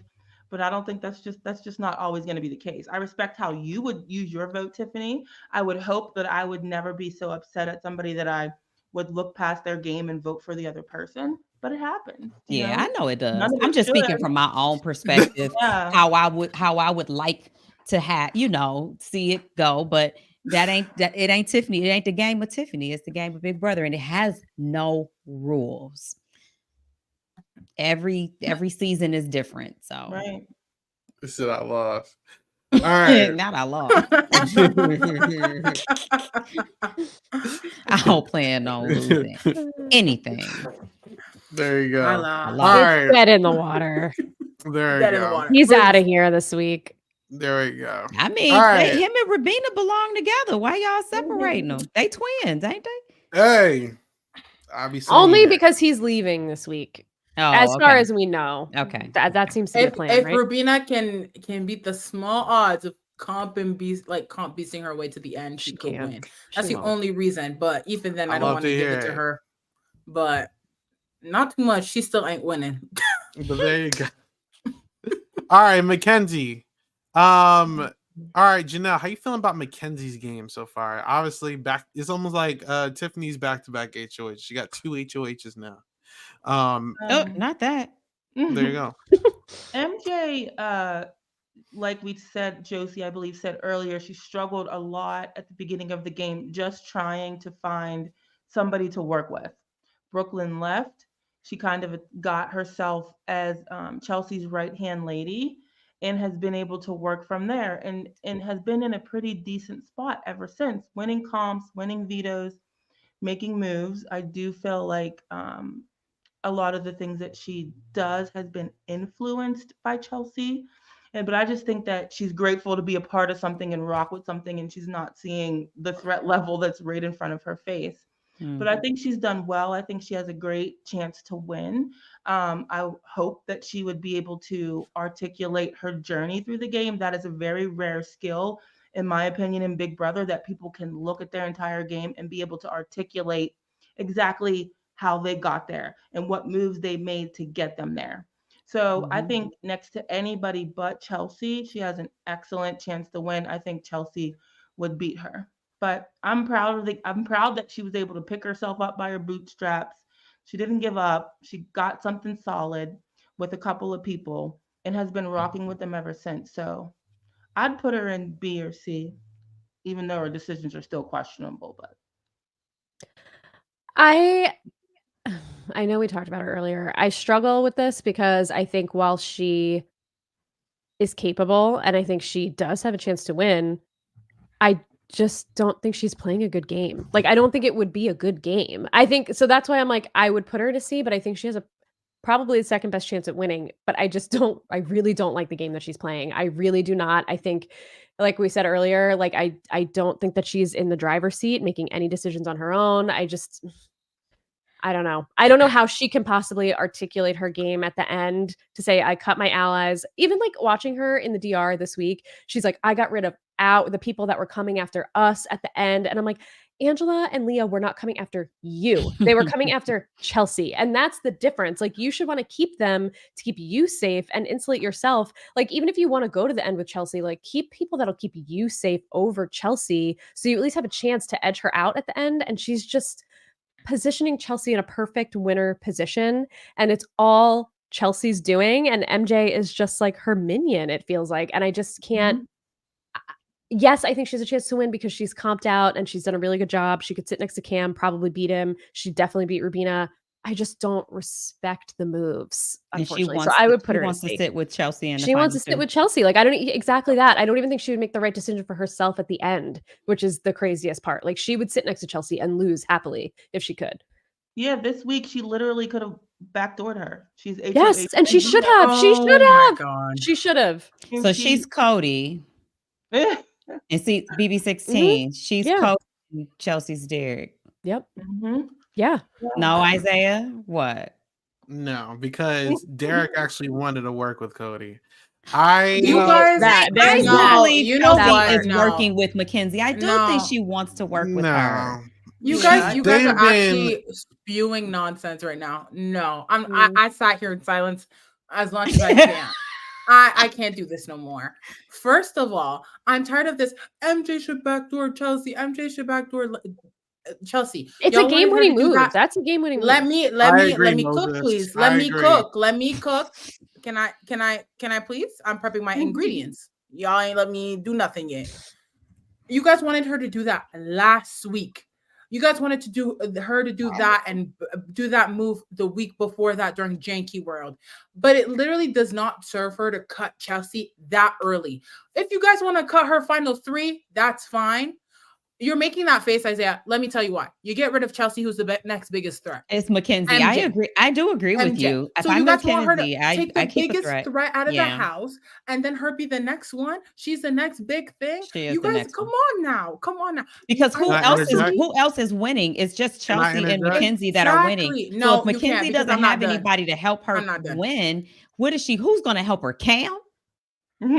But I don't think that's just not always going to be the case. I respect how you would use your vote, Tiffany. I would hope that I would never be so upset at somebody that I would look past their game and vote for the other person. But it happens. Yeah, I know it does. None of I'm it just speaking should. from my own perspective, Yeah. how I would like to have, see it go, but it ain't Tiffany. It ain't the game of Tiffany. It's the game of Big Brother, and it has no rules. Every season is different. So Right. This is I lost. All right. not I lost. I don't plan on losing anything. There you go. I All love. right. It's dead in the water. There Dead you in the go. water. He's Please. out of here this week. There we go. I mean, All right. him and Rabina belong together. Why y'all separating them? They twins, ain't they? Hey, I'll be saying Only that. because he's leaving this week. Oh, As far okay. as we know. Okay. That seems to be a plan, If right? Rubina can beat the small odds of comp beating her way to the end, she could can't. win. That's She the won't. only reason. But even then, I I don't love want to to give hear it to it. her. But not too much. She still ain't winning. But there you go. All right, Mackenzie. All right, Janelle, how you feeling about Mackenzie's game so far? Obviously, it's almost like Tiffany's back-to-back HOH. She got 2 HOHs now. Not that. There you go. MJ, like we said, Josie, I believe, said earlier, she struggled a lot at the beginning of the game, just trying to find somebody to work with. Brooklyn left. She kind of got herself as Chelsea's right-hand lady and has been able to work from there and has been in a pretty decent spot ever since, winning comps, winning vetoes, making moves. I do feel like a lot of the things that she does has been influenced by Chelsea. But I just think that she's grateful to be a part of something and rock with something, and she's not seeing the threat level that's right in front of her face. But I think she's done well. I think she has a great chance to win. I hope that she would be able to articulate her journey through the game. That is a very rare skill, in my opinion, in Big Brother, that people can look at their entire game and be able to articulate exactly how they got there and what moves they made to get them there. So I think next to anybody but Chelsea, she has an excellent chance to win. I think Chelsea would beat her. But I'm proud that she was able to pick herself up by her bootstraps. She didn't give up. She got something solid with a couple of people and has been rocking with them ever since. So I'd put her in B or C, even though her decisions are still questionable. But I know we talked about it earlier. I struggle with this because I think while she is capable and I think she does have a chance to win, I just don't think she's playing a good game. Like, I don't think it would be a good game. I think so. That's why I'm like, I would put her to C, but I think she has probably the second best chance at winning. But I really don't like the game that she's playing. I really do not. I think, like we said earlier, like I don't think that she's in the driver's seat making any decisions on her own. I don't know. I don't know how she can possibly articulate her game at the end to say, I cut my allies. Even like watching her in the DR this week, she's like, I got rid of the people that were coming after us at the end. And I'm like, Angela and Leah were not coming after you. They were coming after Chelsea. And that's the difference. Like, you should want to keep them to keep you safe and insulate yourself. Like, even if you want to go to the end with Chelsea, like, keep people that'll keep you safe over Chelsea. So you at least have a chance to edge her out at the end. And she's just positioning Chelsea in a perfect winner position. And it's all Chelsea's doing. And MJ is just like her minion, it feels like. And I just can't. Yes, I think she has a chance to win because she's comped out and she's done a really good job. She could sit next to Cam, probably beat him. She'd definitely beat Rubina. I just don't respect the moves, unfortunately. So I would put her wants to sit with Chelsea in the She wants to final sit with Chelsea. Like, I don't exactly that. I don't even think she would make the right decision for herself at the end, which is the craziest part. Like, she would sit next to Chelsea and lose happily if she could. yeah, this week she literally could have backdoored her. She's Yes, and she should have. She should have. She should have. So she's Cody. And see, BB16, she's Yeah. Cody, Chelsea's Derek. Yep. Mhm. Yeah. No, Isaiah? What? No, because Derek actually wanted to work with Cody. You guys, That- I there's no, that. believe you know Chelsea what? is No. working with Mackenzie. I do think No. she wants to work with her. No. You Yeah, guys, you guys they've are been- actually spewing nonsense right now. No, Mm. I sat here in silence as long as I can. I can't do this no more. First of all, I'm tired of this. MJ should backdoor Chelsea. MJ should backdoor Chelsea. It's a Y'all wanted her to game-winning do move. that. That's a game-winning Let move. me I agree, cook, Moses. please. I Let me agree. cook. Let me cook. Can I please? I'm prepping my ingredients. Y'all ain't let me do nothing yet. You guys wanted her to do that last week. You guys wanted to do her to do that and do that move the week before that during Janky World. But it literally does not serve her to cut Chelsea that early. If you guys want to cut her final 3, that's fine. You're making that face, Isaiah. Let me tell you why. You get rid of Chelsea, who's the next biggest threat. It's Mackenzie. I MJ. agree. I do agree with MJ. you. If So I'm you guys want her to Mackenzie, take the I keep a biggest threat. out of the Yeah. house and then her be the next one. She's the next big thing. She is You the guys, next come one. on now. Come on now. Because Can who I else is interject? who else is winning? It's just Can I Chelsea and interject? Mackenzie that are winning. Exactly. So No, if you can't Mackenzie because doesn't I'm not have done. anybody to help her I'm not done. win, what is she? Who's going to help her? Cam? I'll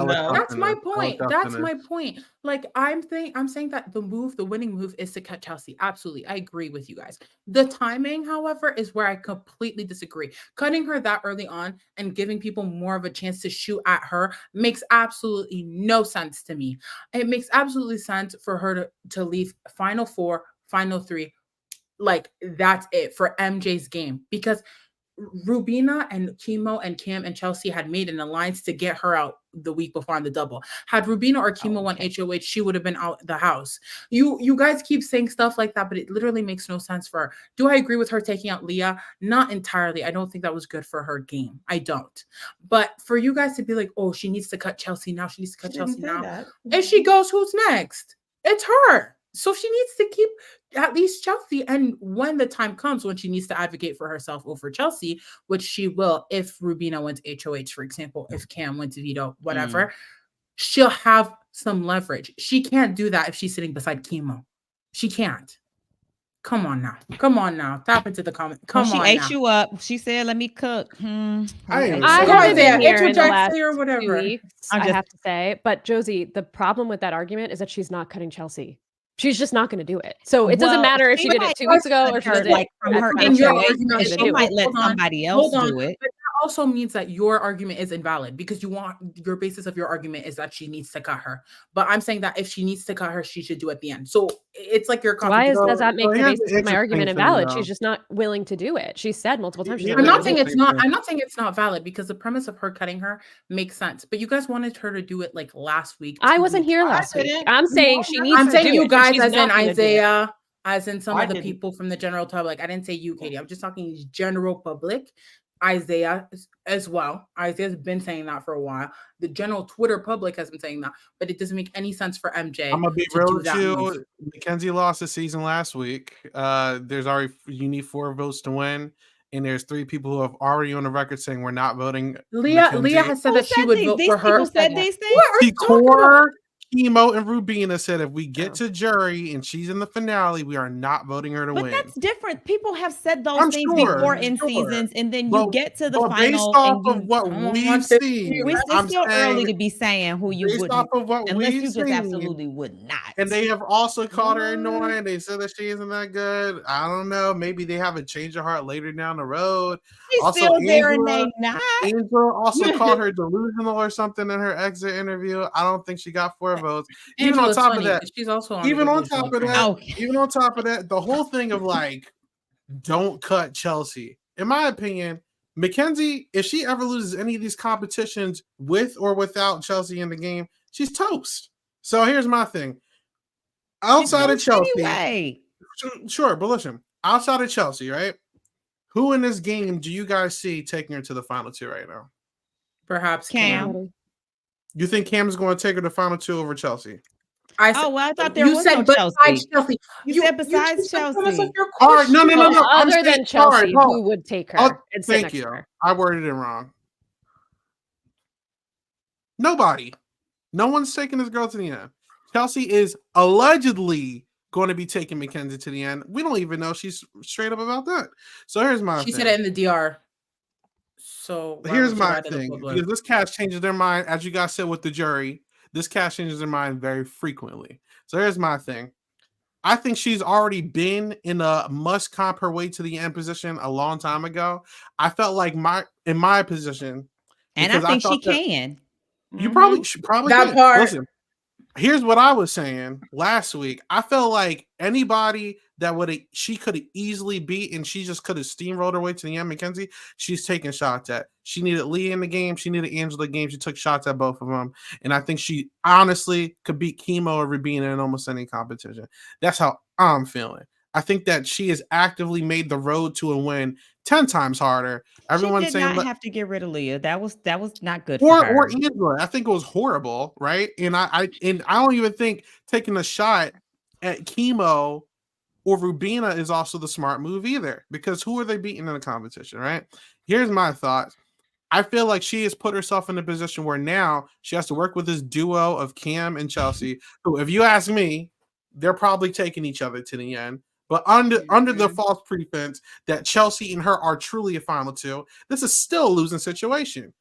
let No. y'all That's my finish. I'll let point. y'all That's finish. my point. Like I'm saying that the winning move is to cut Chelsea. Absolutely. I agree with you guys. The timing, however, is where I completely disagree. Cutting her that early on and giving people more of a chance to shoot at her makes absolutely no sense to me. It makes absolutely sense for her to leave final 4, final 3. Like that's it for MJ's game because Rubina and Chemo and Kim and Chelsea had made an alliance to get her out the week before on the double. Had Rubina or Chemo won HOH, she would have been out the house. You guys keep saying stuff like that, but it literally makes no sense for her. Do I agree with her taking out Leah? Not entirely. I don't think that was good for her game. I don't. But for you guys to be like, oh, she needs to cut Chelsea now. She needs to cut She didn't Chelsea say now. that. If she goes, who's next? It's her. So she needs to keep at least Chelsea. And when the time comes when she needs to advocate for herself over Chelsea, which she will if Rubina went to HOH, for example, if Cam went to Veto, whatever, she'll have some leverage. She can't do that if she's sitting beside Chemo. She can't. Come on now. Come on now. Tap into the comment. Come She on ate now. you up. She said, "Let me cook." I Okay. ain't Go I saying ahead, haven't Isaiah. been here in the Interject, last say or 2 whatever. weeks, I'm I just- have to say. But Josie, the problem with that argument is that she's not cutting Chelsea. She's just not going to do it. So it doesn't Well, matter if she she did might it 2 weeks ago cut or she her, does it like, from at her final And your HOH, 3. argument and is she so- might let hold on, somebody else hold on. do it. But that also means that your argument is invalid because your basis of your argument is that she needs to cut her. But I'm saying that if she needs to cut her, she should do it at the end. So it's like you're Why contradicting. does that make So the here's the basis of my argument interesting thing, invalid? though. She's just not willing to do it. She said multiple times she's I'm I'm not not willing saying to it's do it. not. I'm not saying it's not valid because the premise of her cutting her makes sense. But you guys wanted her to do it like last week. I 2 wasn't weeks here ago. last week. didn't. I'm saying No, she I'm needs I'm to saying do you it, but guys, she's as not in gonna do it. Isaiah, as in some I of the didn't. people from the general public. I didn't say you, Katie. I'm just talking general public. Isaiah as well. Isaiah's been saying that for a while. The general Twitter public has been saying that, but it doesn't make any sense for MJ I'm gonna be to real do with that move. you. Mackenzie lost the season last week. There's already you need 4 votes to win, and there's 3 people who have already on the record saying we're not voting. Leah Mackenzie. has said Who that she said would these? vote These for her. people said these things. What are you talking about? Core, Chemo, and Rubina said if we get Oh. to jury and she's in the finale, we are not voting her to But win. that's different. People have said those I'm things sure, before in sure. seasons, and then you But- get to the But based final, off and you. of what Come on, we've Tiffany. seen, It's I'm still early saying to be saying who you based wouldn't, off of what unless you we've just seen, absolutely would not. and they have also called her What? annoying. They said that she isn't that good. I don't know. Maybe they have a change of heart later down the road. She's Also, still there, and Angela- they not. Angela also called her delusional or something in her exit interview. I don't think she got 4 votes. Even on Angela's top of funny, that, but she's also on even the on delusional top of train. that, Okay. even on top of that, the whole thing of like, don't cut Chelsea. In my opinion, Mackenzie, if she ever loses any of these competitions with or without Chelsea in the game, she's toast. So here's my thing. Outside of Chelsea, Anyway, sure, but listen, outside of Chelsea, right? Who in this game do you guys see taking her to the final 2 right now? Perhaps Cam. Nobody. You think Cam's going to take her to final 2 over Chelsea? I said, oh well, I thought there you was said no besides Chelsea. Chelsea. You said besides changed the premise Chelsea. of your All right, no. question. Well, I'm other saying- than Chelsea, hold on. who would take her Oh, and sit Thank next you. to her? I worded it wrong. Nobody. No one's taking this girl to the end. Chelsea is allegedly going to be taking Mackenzie to the end. We don't even know she's straight up about that. So here's my She thing. said it in the DR. So why Here's would you my lie to the thing, public? because this cast changes their mind, as you guys said with the jury. This cast changes their mind very frequently. So here's my thing. I think she's already been in a must comp her way to the end position a long time ago. I felt like in my position, And I because I think she thought that can. you Mhm. probably That can. part. Listen, here's what I was saying last week. I felt like anybody that she could have easily beat, and she just could have steamrolled her way to the end. Mackenzie, she's taking shots at. She needed Leah in the game. She needed Angela in the game. She took shots at both of them, and I think she honestly could beat Chemo or Rubina in almost any competition. That's how I'm feeling. I think that she has actively made the road to a win 10 times harder. She Everyone's did saying not have to get rid of Leah. That was not good for or her. Angela. I think it was horrible, right? And I don't even think taking a shot at Chemo or Rubina is also the smart move either, because who are they beating in the competition, right? Here's my thoughts. I feel like she has put herself in a position where now she has to work with this duo of Cam and Chelsea, who, if you ask me, they're probably taking each other to the end. But under the false pretense that Chelsea and her are truly a final two, this is still a losing situation.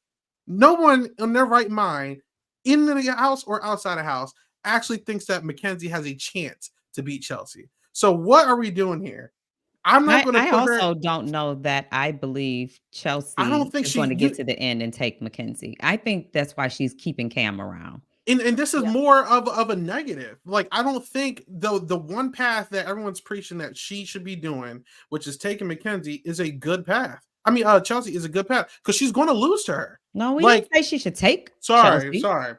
No one in their right mind, in the house or outside the house, actually thinks that Mackenzie has a chance to beat Chelsea. So what are we doing here? I'm not going to I put her. also don't know that I believe Chelsea I don't think is going to you, get to the end and take Mackenzie. I think that's why she's keeping Cam around. and this is Yeah. more of a negative. Like, I don't think the one path that everyone's preaching that she should be doing, which is taking Mackenzie, is a good path. I mean, Chelsea is a good path because she's going to lose to her. No, we Like, didn't say she should take sorry. Chelsea.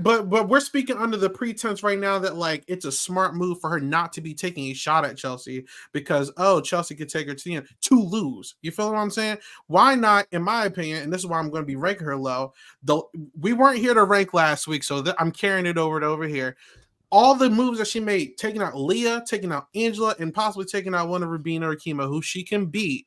But we're speaking under the pretense right now that, like, it's a smart move for her not to be taking a shot at Chelsea because Chelsea could take her to the end to lose. You feel what I'm saying? Why not? In my opinion, and this is why I'm going to be ranking her low. Though we weren't here to rank last week, so I'm carrying it over here. All the moves that she made, taking out Leah, taking out Angela, and possibly taking out one of Rubina or Kima, who she can beat,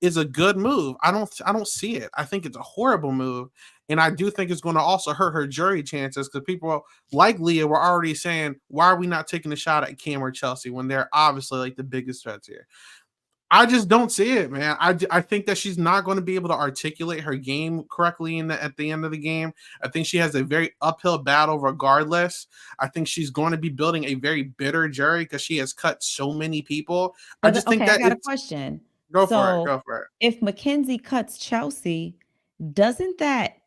is a good move. I don't see it. I think it's a horrible move. And I do think it's going to also hurt her jury chances because people like Leah were already saying, why are we not taking a shot at Cam or Chelsea when they're obviously like the biggest threats here? I just don't see it, man. I think that she's not going to be able to articulate her game correctly at the end of the game. I think she has a very uphill battle regardless. I think she's going to be building a very bitter jury because she has cut so many people. I just think that I got a question. Go for it. If Mackenzie cuts Chelsea, doesn't that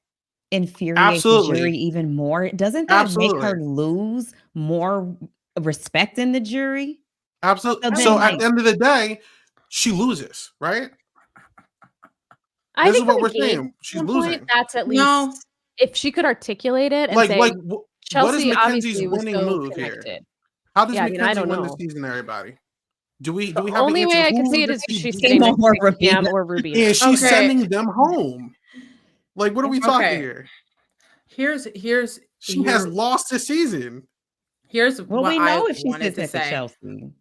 infuriate Absolutely. the jury even more? Doesn't that make her lose more respect in the jury? Absolutely. So So then, at the end of the day, she loses, right? I This is think what from we're a game saying. She's standpoint, losing. that's at least No. if she could articulate it and Like, say what is Chelsea Mackenzie's obviously was winning so move here? connected. How does Yeah, I mean, I Mackenzie don't win this know. season, everybody? Do we The have the only answer? way I can Who see it does is she she's beat? sitting next Or to Cam Rubina. or Rubina. And she's Okay. sending them home. Like, what are we talking Okay. here? Here's She has lost this season. Here's Well, what we know I if she wanted sits to next to say. Chelsea.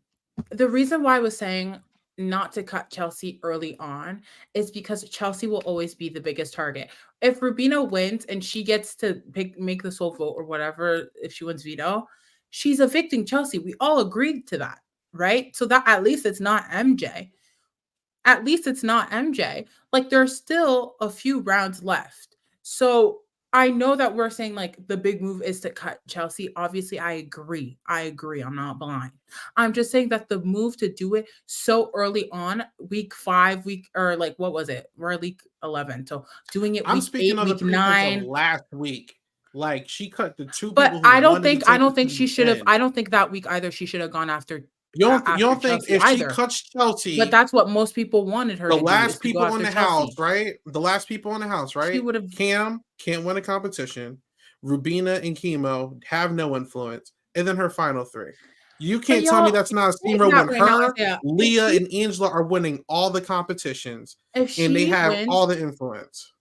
The reason why I was saying not to cut Chelsea early on is because Chelsea will always be the biggest target. If Rubina wins and she gets to make the sole vote or whatever, if she wins veto, she's evicting Chelsea. We all agreed to that, right? So that at least it's not MJ. At least it's not MJ. Like, there's still a few rounds left. So I know that we're saying like the big move is to cut Chelsea. Obviously, I agree. I'm not blind. I'm just saying that the move to do it so early on, week 5, or like what was it? We're week 11. So doing it I'm week speaking 8, of the week pretense 9. of last week. Like, she cut the two people But who I don't wanted to think take she should have. I don't think that week either she should have gone after. You don't think Chelsea if either. she cuts Chelsea, But that's what most people wanted her the to do. last is to people go on after the Chelsea. house, right? The last people on the house, right? would've- Cam can't win a competition. Rubina and Chemo have no influence, and then her final 3. You can't tell me y'all, that's not a think steamroll that when right now, her, Isaiah. Leah, If she- and Angela are winning all the competitions, If and they she have wins, all the influence.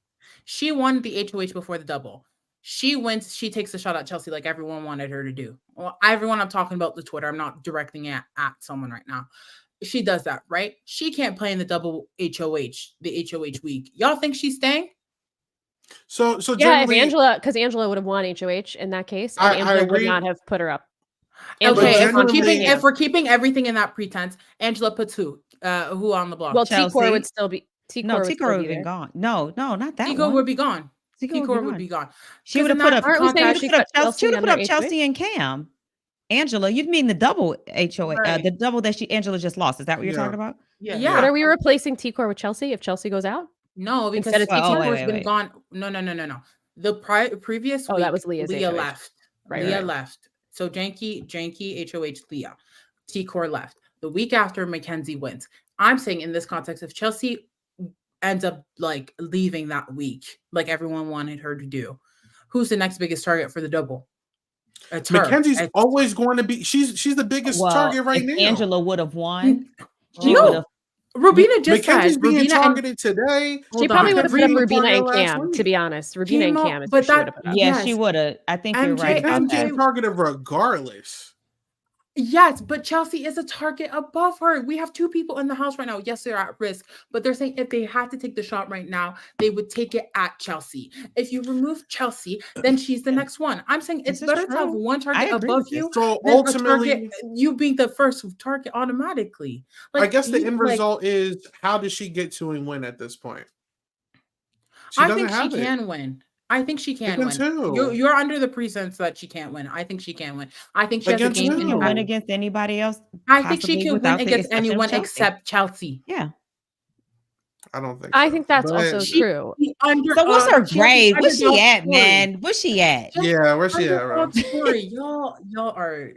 she won the HOH before the double. She wins, she takes a shot at Chelsea like everyone wanted her to do. Well, everyone I'm talking about the Twitter, I'm not directing it at someone right now. She does that, right? She can't play in the double HOH, the HOH week. Y'all think she's staying? So Yeah, if generally, because Angela would have won HOH in that case, and I Angela would agree. not have put her up. Okay, if we're keeping- if we're keeping everything in that pretense, Angela puts who on the block? Well, Chelsea. T-Core would still be. No, T-Core would Tikor still would be have been there. gone. No, not that Tico one. would be gone. Tikor Tico would be gone. She would have in put that up. Aren't we saying She context, would she have put put up Chelsea. She Chelsea would have on put their up HOH? Chelsea and Cam. Angela, you mean the double HOA, Right. the double that Angela just lost? Is that what you're Yeah. talking about? Yeah. Yeah. But are we replacing T-Core with Chelsea if Chelsea goes out? No, because Instead of Oh, Tico T-Core? has been wait. gone. No. The previous Oh, week, that was Leah's Leah HOH. left. Right, Leah right. left. So Janky, HOH, Leah. T-Core left. The week after, Mackenzie wins. I'm saying in this context, if Chelsea ends up like leaving that week, like everyone wanted her to do, who's the next biggest target for the double? It's her. Mackenzie's It's- always going to be. She's the biggest Well, target right if now. Angela would have won, she No. would have. Rubina just Mackenzie's said being Rubina and targeted today. She probably would have put up Rubina Rubina and targeted last Cam, to week. be honest. Rubina and Chemo, Cam is but what she would that- have put up. Yeah, she Yes. would have. I think you're MJ right about Mackenzie's that. being targeted regardless. Yes, but Chelsea is a target above her. We have two people in the house right now. Yes, they're at risk, but they're saying if they had to take the shot right now, they would take it at Chelsea. If you remove Chelsea, then she's the next one. I'm saying it's This is better to have true. one I target agree above with this. you So than ultimately, a target, you being the first target automatically. I guess the you- end like, result is how does she get to and win at this point? She I doesn't think she have it. can win. I think she can Against win. who? You're under the pretense that she can't win. I think she can win. I think she has a Against game who? in She can her. win against anybody else. I think she possibly can win without the against exception of anyone Chelsea. except Chelsea. Yeah. I don't think. I so. think that's But- also She- true. The under, So what's her Chelsea grade? Where's she underdog at, story. man? Where's she at? Just Yeah, where's she at, bro? Underdog story. Y'all are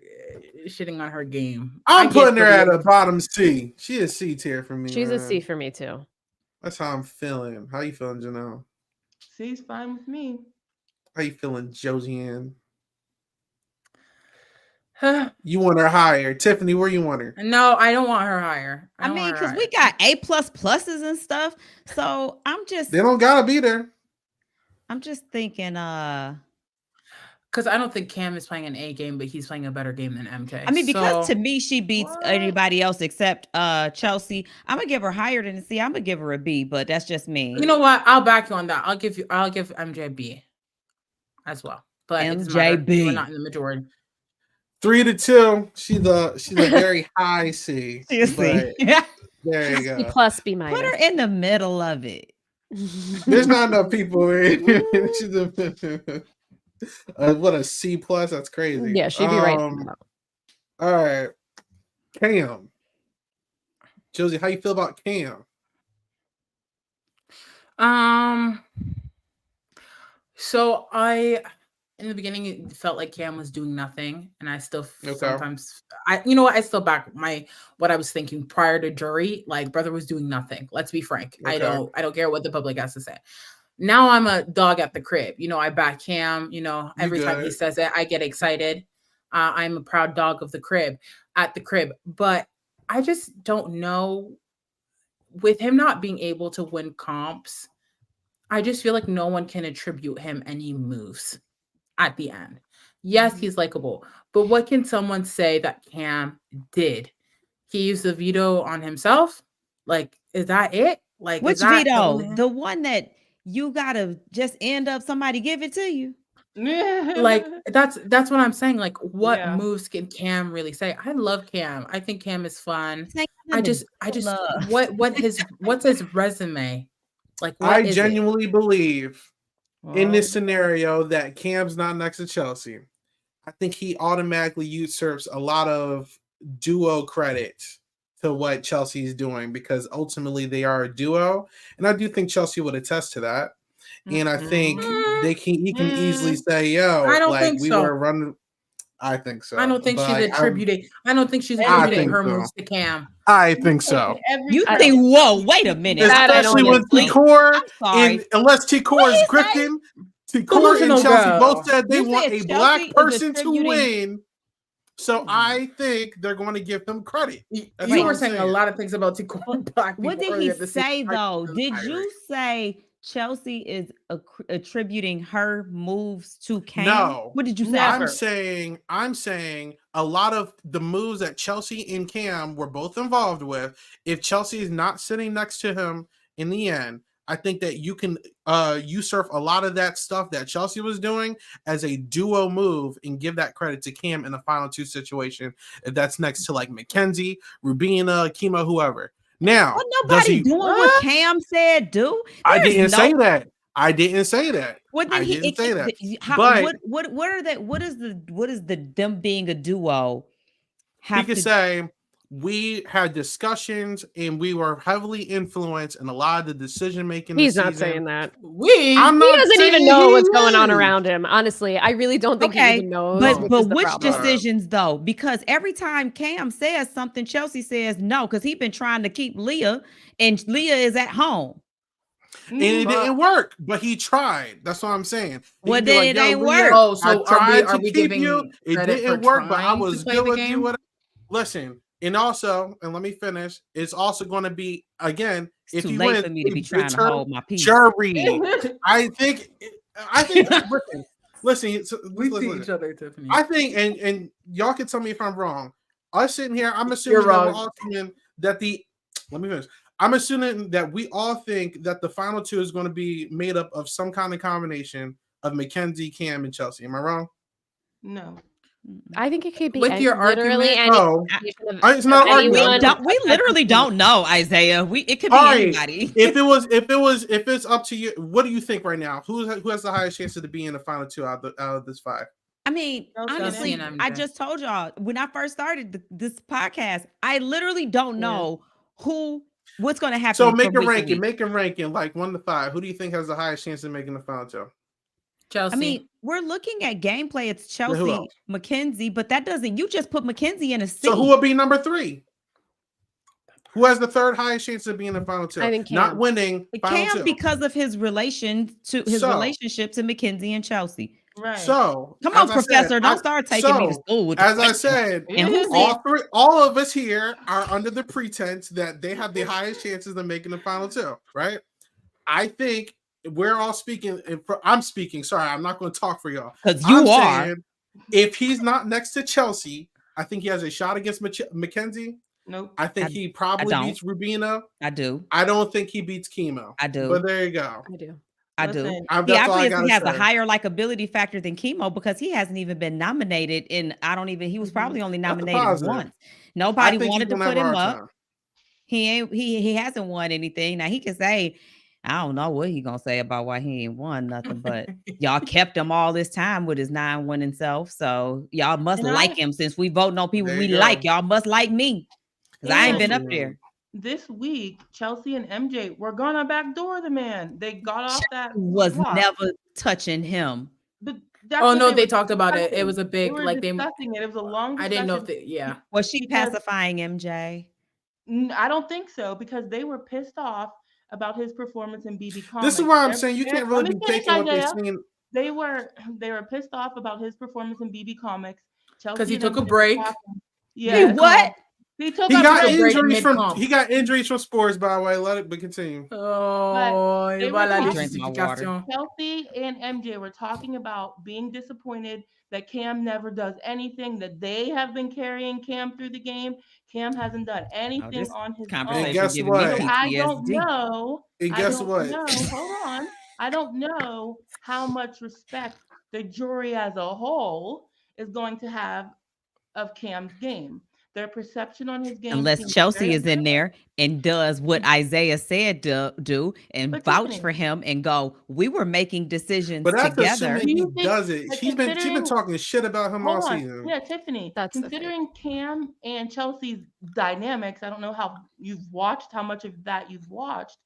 shitting on her game. I'm I putting get her at the- a bottom C. She is C tier for me. She's a man. C for me too. That's how I'm feeling. How you feeling, Janelle? C's fine with me. How you feeling, Josiane? You want her higher, Tiffany? Where you want her? No, I don't want her higher. I don't mean, want her because we higher. got A++s and stuff. So I'm just They don't gotta be there. thinking, Because I don't think Cam is playing an A game, but he's playing a better game than MJ. I mean, because So- to me, she beats What? anybody else except Chelsea. I'm gonna give her higher than a C. I'm gonna give her a B, but that's just me. you know what? I'll back you on that. I'll give MJ B as well. But it doesn't matter. MJB. We're not in the majority. 3-2. She's a very high C. She a C. but there you C go. plus B Put minus. her in the middle of it. There's not enough people in. She's what a C plus. That's crazy. Yeah, she'd be right. in the middle. All right, Cam. Josie, how you feel about Cam? So in the beginning it felt like Cam was doing nothing, and I still sometimes I still back what I was thinking prior to jury. Like, brother was doing nothing. Let's be frank. Okay. I don't care what the public has to say. Now I'm a dog at the crib. I back Cam. Every time he good. says it, I get excited. I'm a proud dog of the crib at the crib, but I just don't know with him not being able to win comps. I just feel like no one can attribute him any moves at the end. Yes, he's likable, but what can someone say that Cam did? He used the veto on himself? Like, is that it? Like, Which is that veto? The one that you gotta just end up somebody give it to you. like that's what I'm saying. Like, what Yeah. moves can Cam really say? I love Cam. I think Cam is fun. Say I nothing just but love. what's his resume? Like, what I is it? genuinely believe in this Well, scenario that Cam's not next to Chelsea. I think he automatically usurps a lot of duo credit to what Chelsea's doing because ultimately they are a duo, and I do think Chelsea would attest to that. And I think he can easily say, "Yo, I don't like think we so. were running." I think so. I don't think she's but attributing. I don't think she's I attributing think her so. moves to Cam. I think so. every You time- think, whoa, wait a minute. That I don't Especially with Wait, Tikor, I'm sorry. and unless Tikor What is is that? grifting, Tikor and Delusional Chelsea girl. both said they You want said a Chelsea black is person to attributing- win. So I think they're going to give him credit. That's You all were I'm saying a saying. lot of things about Tikor Black. What people did he earlier this say season. though? Did tiring. you say Chelsea is attributing her moves to Cam? No. What did you say? Never. I'm saying a lot of the moves that Chelsea and Cam were both involved with, if Chelsea is not sitting next to him in the end, I think that you can usurp a lot of that stuff that Chelsea was doing as a duo move and give that credit to Cam in the final two situation. If that's next to like Mackenzie, Rubina, Kimo, whoever. Now, Well, does nobody he? doing what Cam said do. I There's didn't no- say that. I didn't say that. Well, then I didn't say that. How, But what are that? What is the them being a duo he have could to? say we had discussions and we were heavily influenced in a lot of the decision making. He's not saying that. I'm He not doesn't even saying know he what's going on is. around him. Honestly, I really don't think he Okay, even knows. but Is the which problem. decisions though? Because every time Cam says something, Chelsea says no, because he's been trying to keep Leah, and Leah is at home. And it didn't work, but he tried. That's what I'm saying. He Well, can be then like, it "Yo, ain't Leah, work." Oh, so I tried are to we keep giving you. It credit didn't for work, but I trying to was play good the with you. game? Whatever. Listen, and also, and let me finish. It's also going to be again. It's If too you late win, for me to be trying to hold my peace. jury. I think. Listen. We see listen. each other, Tiffany. I think, and y'all can tell me if I'm wrong. Us sitting here, I'm You're assuming that we're wrong. all assuming that the. Let me finish. I'm assuming that we all think that the final two is going to be made up of some kind of combination of Mackenzie, Cam, and Chelsea. Am I wrong? No. I think it could be With your literally argument, any. No. It's not I mean, argument. we literally don't know, Isaiah. It could be All right. anybody. If it's up to you, what do you think right now? Who has the highest chances to be in the final two out of this 5? I mean, Chelsea honestly, and I MJ. just told y'all when I first started this podcast, I literally don't know what's going to happen. So make from a week to ranking. week. Make a ranking like 1 to 5. Who do you think has the highest chance of making the final two? Chelsea. I mean, we're looking at gameplay. It's who Chelsea, else? Mackenzie, but that doesn't. You just put Mackenzie in a C. So who will be number 3? Who has the third highest chance of being in the final two? I think Not Cam. winning. Final Cam two. because of his relationship to Mackenzie and Chelsea. Right. So Come on, as I Professor, said, don't start taking me to school with the as I questions. said, And who all of us here are under the pretense that they have the highest chances of making the final two, right? I think we're all speaking. I'm speaking. Sorry, I'm not going to talk for y'all. Because you I'm are. saying if he's not next to Chelsea, I think he has a shot against Mackenzie. Nope. I think he probably beats Rubina. I do. I don't think he beats Chemo. I do. But there you go. I do. I do. Listen, He obviously has a higher likability factor than Chemo because he hasn't even been nominated in. He was probably only nominated once. Nobody wanted to put him up. He hasn't won anything. Now he can say, I don't know what he gonna say about why he ain't won nothing, but y'all kept him all this time with his 9-winning self. So y'all must like him since we voting on people we like. Y'all must like me because I ain't been up there. This week, Chelsea and MJ were gonna backdoor the man. They got off that. Was never touching him. But they talked about it. It was a big they were discussing it. It was a long discussion. I didn't know if Was she pacifying MJ? I don't think so because they were pissed off about his performance in BB Comics. This is why I'm saying you can't really be taking what they're saying. They were pissed off about his performance in BB Comics because he took a break. Yeah. What? He got injuries from sports, by the way. Let it continue. Oh, Chelsea and MJ were talking about being disappointed that Cam never does anything, that they have been carrying Cam through the game. Cam hasn't done anything on his own. And guess what? I don't know. And guess what? Hold on. I don't know how much respect the jury as a whole is going to have of Cam's game. Their perception on his game. Unless Chelsea is in there and does what Isaiah said do and vouch for him and go, we were making decisions together. He does it. She's been talking shit about him all season. Yeah, Tiffany. Considering Cam and Chelsea's dynamics, I don't know how much of that you've watched.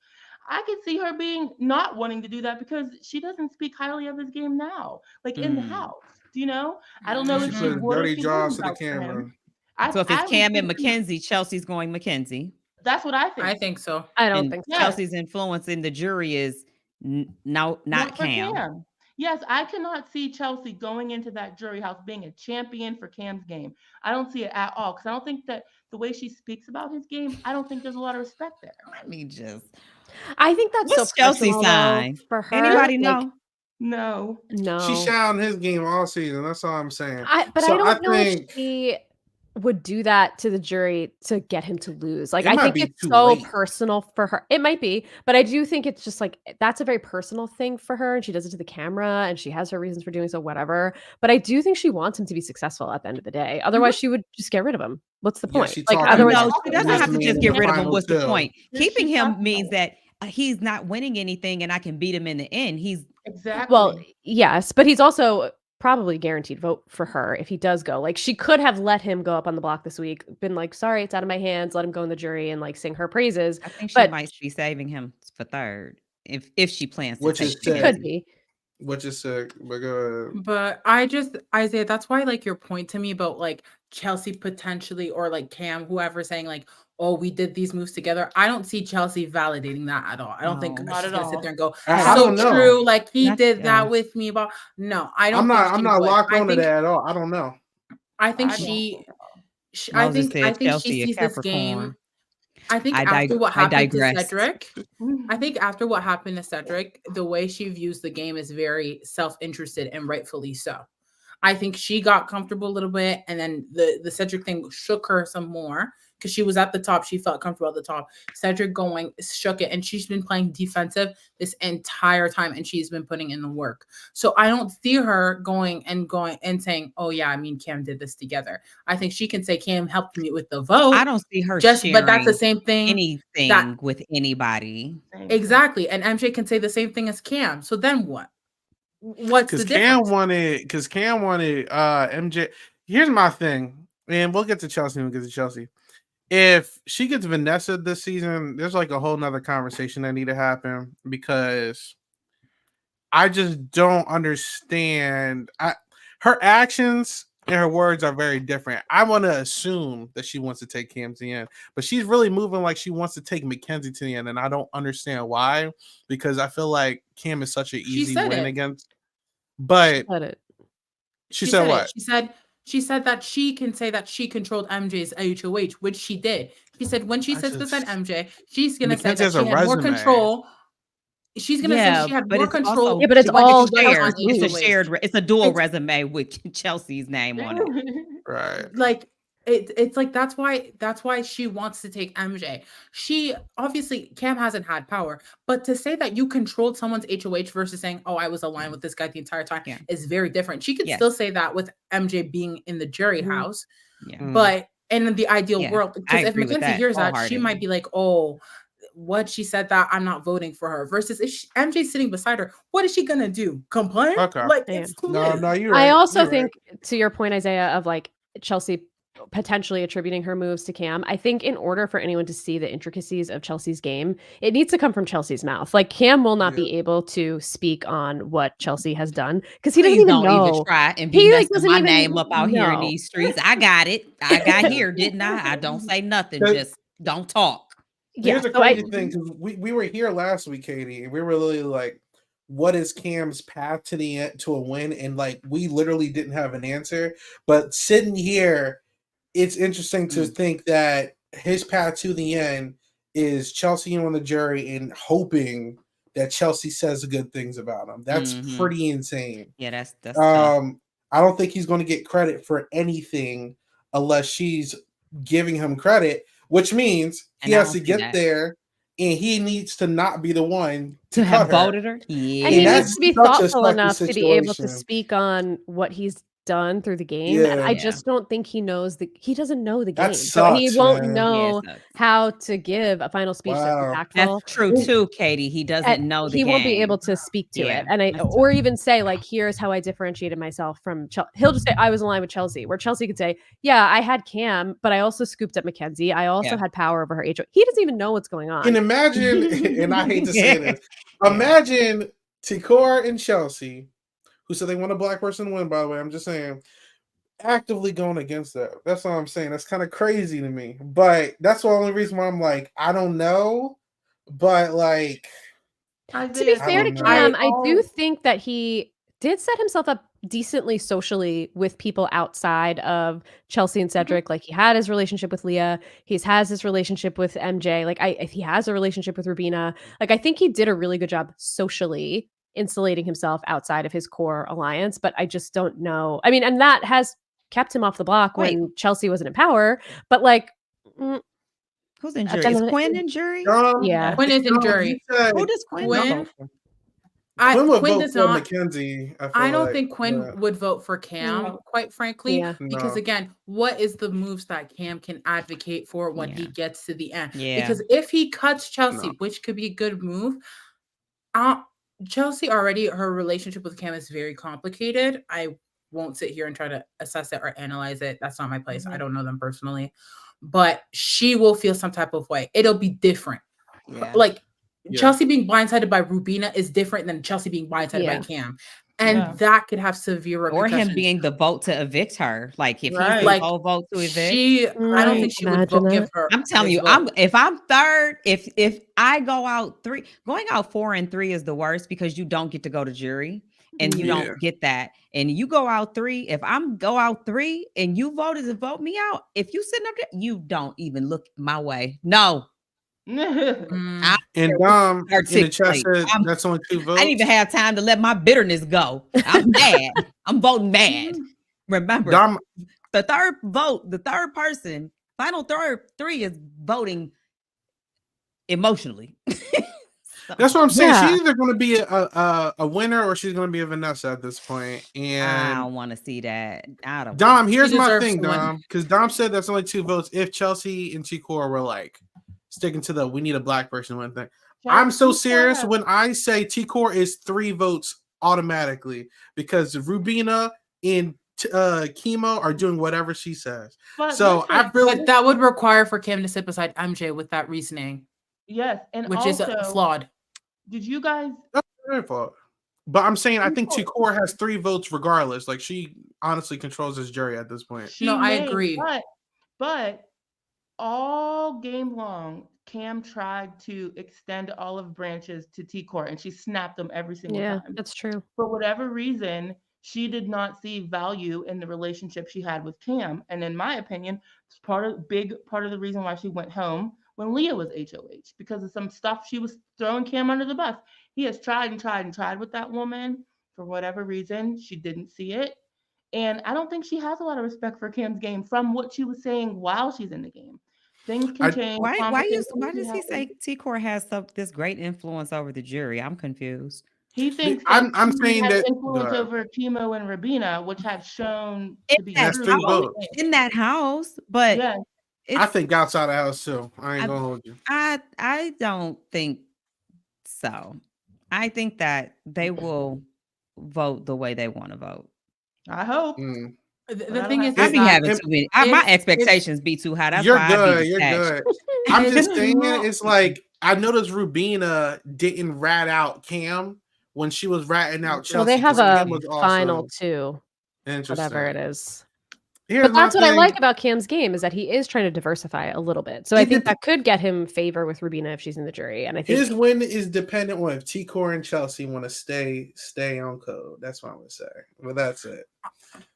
I could see her not wanting to do that because she doesn't speak highly of his game now, like in the house. Do you know? I don't know if she would. Dirty jaws to the camera. So if it's Cam and Mackenzie, Chelsea's going Mackenzie. That's what I think. I think so. I don't think so. Chelsea's influence in the jury is not Cam. Yes, I cannot see Chelsea going into that jury house being a champion for Cam's game. I don't see it at all because I don't think that the way she speaks about his game, I don't think there's a lot of respect there. Let me just. I think that's what's Chelsea's sign for her. Anybody know? No. She shouting his game all season. That's all I'm saying. I don't know if she would do that to the jury to get him to lose. Like, It I might think be it's too so late. personal for her. It might be, but I do think it's just like that's a very personal thing for her, and she does it to the camera, and she has her reasons for doing so, whatever. But I do think she wants him to be successful at the end of the day. Otherwise, she would just get rid of him. What's the Yeah, point? she Like, talked otherwise, No, about she putting doesn't this have to man just in get the rid of him. final What's the two. point? Who's she Keeping him talking means about? that he's not winning anything, and I can beat him in the end. He's Exactly. well, yes, but he's also probably guaranteed vote for her if he does go. Like, she could have let him go up on the block this week, been like, sorry, it's out of my hands, let him go in the jury and like sing her praises. I think she But might be saving him for third if she plans to Which take is she sick. could Mackenzie. be. Which is sick. But go ahead. But Isaiah, that's why like your point to me about like Chelsea potentially or like Cam, whoever saying like, oh, we did these moves together. I don't see Chelsea validating that at all. I don't think No. Not she's at gonna sit all. there and go, I so don't know. true, like he Not did yeah. that with me. But no, I I'm don't think not. I'm she not would. locked I onto think that at all. I don't know. I think I don't she, think so. she Moses I said think she Chelsea a sees this game. Capricorn. I think after what I happened to digress. Cedric, I think after what happened to Cedric, the way she views the game is very self-interested and rightfully so. I think she got comfortable a little bit, and then the Cedric thing shook her some more because she was at the top. She felt comfortable at the top. Cedric going shook it, and she's been playing defensive this entire time, and she's been putting in the work. So I don't see her going and saying, "Oh yeah, I mean Cam did this together." I think she can say Cam helped me with the vote. I don't see her But that's the sharing same thing that anything with anybody. Same thing. exactly, and MJ can say the same thing as Cam. So then what? What's the Because difference? Cam wanted MJ. Here's my thing, and we'll get to Chelsea when we get to Chelsea. If she gets Vanessa this season, there's like a whole nother conversation that need to happen because I just don't understand. Her actions and her words are very different. I want to assume that she wants to take Cam to the end, but she's really moving like she wants to take Mackenzie to the end, and I don't understand why. Because I feel like Cam is such an She easy said win it. against. But Said it. she said what? She said that she can say that she controlled MJ's HOH, which she did. She said when she I sits beside just MJ, she's gonna say Mackenzie that has a she had more resume. control. She's gonna say Yeah, she had but more it's control. also Yeah, but it's when all she was shared. on It's a HOH. shared. It's a dual It's resume with Chelsea's name on it. Right. like it's like that's why she wants to take MJ. She obviously Cam hasn't had power, but to say that you controlled someone's HOH versus saying, "Oh, I was aligned with this guy the entire time," Yeah. is very different. She could Yes. still say that with MJ being in the jury Mhm. house, Yeah. but in the ideal Yeah. world, I because if agree with Mackenzie that hears that, she might wholeheartedly. be like, "Oh, what she said that I'm not voting for her." Versus if MJ's sitting beside her, what is she gonna do? Complain? Okay. Like Yeah. it's too No, late. no, you're I right. also You're right. think, to your point, Isaiah, of like Chelsea potentially attributing her moves to Cam, I think in order for anyone to see the intricacies of Chelsea's game, it needs to come from Chelsea's mouth. Like, Cam will not Yeah. be able to speak on what Chelsea has done because he doesn't Please even don't even know. try and be He like messing doesn't my even name up out here in know. these streets. I got it. I got Yeah. here, didn't I? I don't say nothing. But Just don't talk. Yeah, here's the so I crazy thing because we were here last week, Katie, and we were really like, what is Cam's path to the end to a win? And like we literally didn't have an answer. But sitting here, it's interesting to think that his path to the end is Chelsea on the jury and hoping that Chelsea says good things about him. That's Mhm. pretty insane. Yeah, that's tough. I don't think he's going to get credit for anything unless she's giving him credit, which means he And I has don't to see get that. there and he needs to not be the one To to have cut her. voted her? and Yeah. he that's needs to be such a thoughtful sucky enough to be able to situation. speak on what he's done through the game, and I Yeah, just don't think he doesn't know the that game, so he sucks, won't man. Yeah, it know sucks. how to give a final speech that's Wow. That's impactful. true too, Katie. He And doesn't know the he won't be game. able to speak to Yeah, it, and that's or tough. even say like, "Here's how I differentiated myself from." He'll just say, "I was aligned with Chelsea," where Chelsea could say, "Yeah, I had Cam, but I also scooped up Mackenzie. I also Yeah. had power over her HO." He doesn't even know what's going And on. imagine, and I hate to say this, Yeah. imagine Tikor and Chelsea, who said they want a black person to win, by the way. I'm just saying, actively going against that. That's all I'm saying. That's kind of crazy to me. But that's the only reason why I'm like, I don't know. But like, To be Isaiah, I fair to don't know. Cam, I do all think that he did set himself up decently socially with people outside of Chelsea and Cedric. Like, he had his relationship with Leah, has his relationship with MJ. Like, he has a relationship with Rubina. Like, I think he did a really good job socially insulating himself outside of his core alliance. But I just don't know. I mean, and that has kept him off the block Wait. when Chelsea wasn't in power. But like, Who's in At the jury? end Is of the- Quinn in jury? Yeah. Quinn is in jury. you said Who does Quinn Quinn? vote for? Quinn would Quinn vote does for not. Mackenzie. I don't like, think Quinn but would vote for Cam, No. quite frankly, Yeah. because no. again, what is the moves that Cam can advocate for when he Yeah. gets to the end? Yeah. Because if he cuts Chelsea, No. which could be a good move, Chelsea already, her relationship with Cam is very complicated. I won't sit here and try to assess it or analyze it. That's not my place. I don't know them personally, but she will feel some type of way. It'll be different. Yeah. Like Yeah. Chelsea being blindsided by Rubina is different than Chelsea being blindsided by Yeah. Cam. And Yeah. that could have severe Or repercussions. him being the vote to evict her. Like if Right. he's the like whole vote to evict. she, I don't Right. think she would Imagine give that. her. I'm telling his you, vote. if I'm third, if I go out 3, going out 4 and 3 is the worst because you don't get to go to jury and you Yeah. don't get that. And you go out 3, if I'm go out 3 and you voted to vote me out, if you sitting up there, you don't even look my way. No. Mm. And Dom in the Articulate. chat said I'm- that's only 2 votes. I didn't even have time to let my bitterness go. I'm mad. I'm voting mad. Remember, Dom, the third vote, the third person, final third 3 is voting emotionally. So, that's what I'm saying. Yeah. She's either going to be a winner or she's going to be a Vanessa at this point. I And don't want to see that. I don't. Dom, here's my deserves thing, to win. Dom, because Dom said that's only 2 votes. If Chelsea and T-Core were like sticking to the we need a black person one thing. I'm so serious when I say T-Core is 3 votes automatically because Rubina and Chemo are doing whatever she says. But So I listen, really But that would require for Kim to sit beside MJ with that reasoning, yes, and which also, is flawed. did you guys? that's her fault. But I'm saying I think T-Core has 3 votes regardless. Like she honestly controls this jury at this point. She No, I may, agree. But all game long, Cam tried to extend olive branches to T-Court, and she snapped them every single Yeah, time. that's true. For whatever reason, she did not see value in the relationship she had with Cam. And in my opinion, it's big part of the reason why she went home when Leah was HOH, because of some stuff she was throwing Cam under the bus. He has tried and tried and tried with that woman. For whatever reason, she didn't see it. And I don't think she has a lot of respect for Cam's game from what she was saying while she's in the game. Things can change. Why conversations does can he happen. say T-Core has this great influence over the jury? I'm confused. He thinks I'm that she saying has that influence over Chemo and Rabina, which have shown to be That's true. 3 votes. In that house, but Yeah, I think outside the house too. I ain't gonna hold you. I don't think so. I think that they will vote the way they want to vote. I hope. Mm. The thing is, I be It's- having if- too many. My if- expectations be too high. That's You're why I good. be You're detached. good. I'm just It's saying, not- it's like I noticed Rubina didn't rat out Cam when she was ratting out Chelsea. Well, they have 'cause a Cam was final also 2, interesting. whatever it is. Here's But that's my what I thing. like about Cam's game is that he is trying to diversify a little bit. So I He think did- that could get him favor with Rubina if she's in the jury. And I think His win is dependent on if T-Core and Chelsea want to stay on code. That's what I would say. But that's it.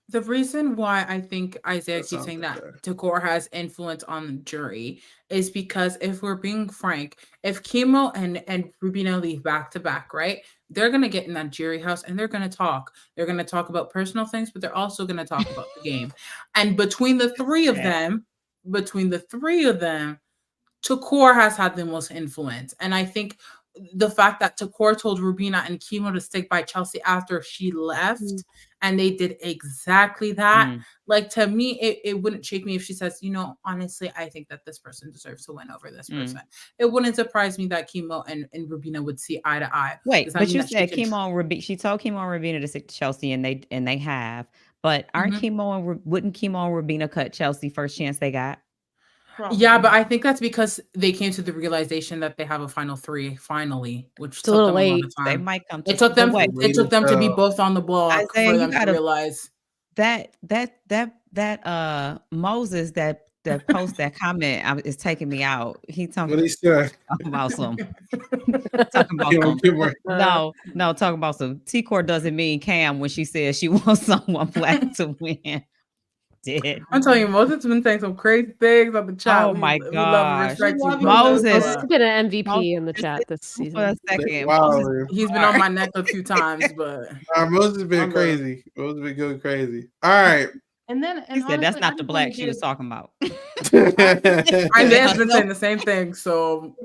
The reason why I think Isaiah That keeps sounds saying that okay. Tagore has influence on the jury is because if we're being frank, if Chemo and Rubina leave back to back, right? They're gonna get in that jury house and they're gonna talk. They're gonna talk about personal things, but they're also gonna talk about the game. And between the three of them, Tagore has had the most influence. And I think the fact that Tagore told Rubina and Chemo to stick by Chelsea after she left, and they did exactly that. Mm. Like, to me, it wouldn't shake me if she says, you know, honestly, I think that this person deserves to win over this person. It wouldn't surprise me that Chemo and Rubina would see eye to eye. Wait, Does that but mean you that said she can- Chemo and Rubina. She told Chemo and Rubina to stick to Chelsea, and they have. But aren't Chemo and wouldn't Chemo and Rubina cut Chelsea first chance they got? Yeah, but I think that's because they came to the realization that they have a final 3 finally, which It's a little took them a lot late. of They time. might come. To It took them. Wait, It took them to be both on the block Isaiah, for you them to gotta- realize. that Moses that post that comment is taking me out. He What talking he said. about some talking about You know, some. people are- No, talking about some. T-Core doesn't mean Cam when she says she wants someone black to win. Did I'm telling you, Moses has been saying some crazy things on the chat. Oh my We love gosh. and respect We you, love you, Moses. Moses has been an MVP Moses in the chat this for a season. second. Wow. Moses- He's been on my neck a few times, but Moses been I'm crazy. Moses been going crazy. All right. And He said that's honestly, not the black she was talking about. Isaiah's been saying the same thing. So,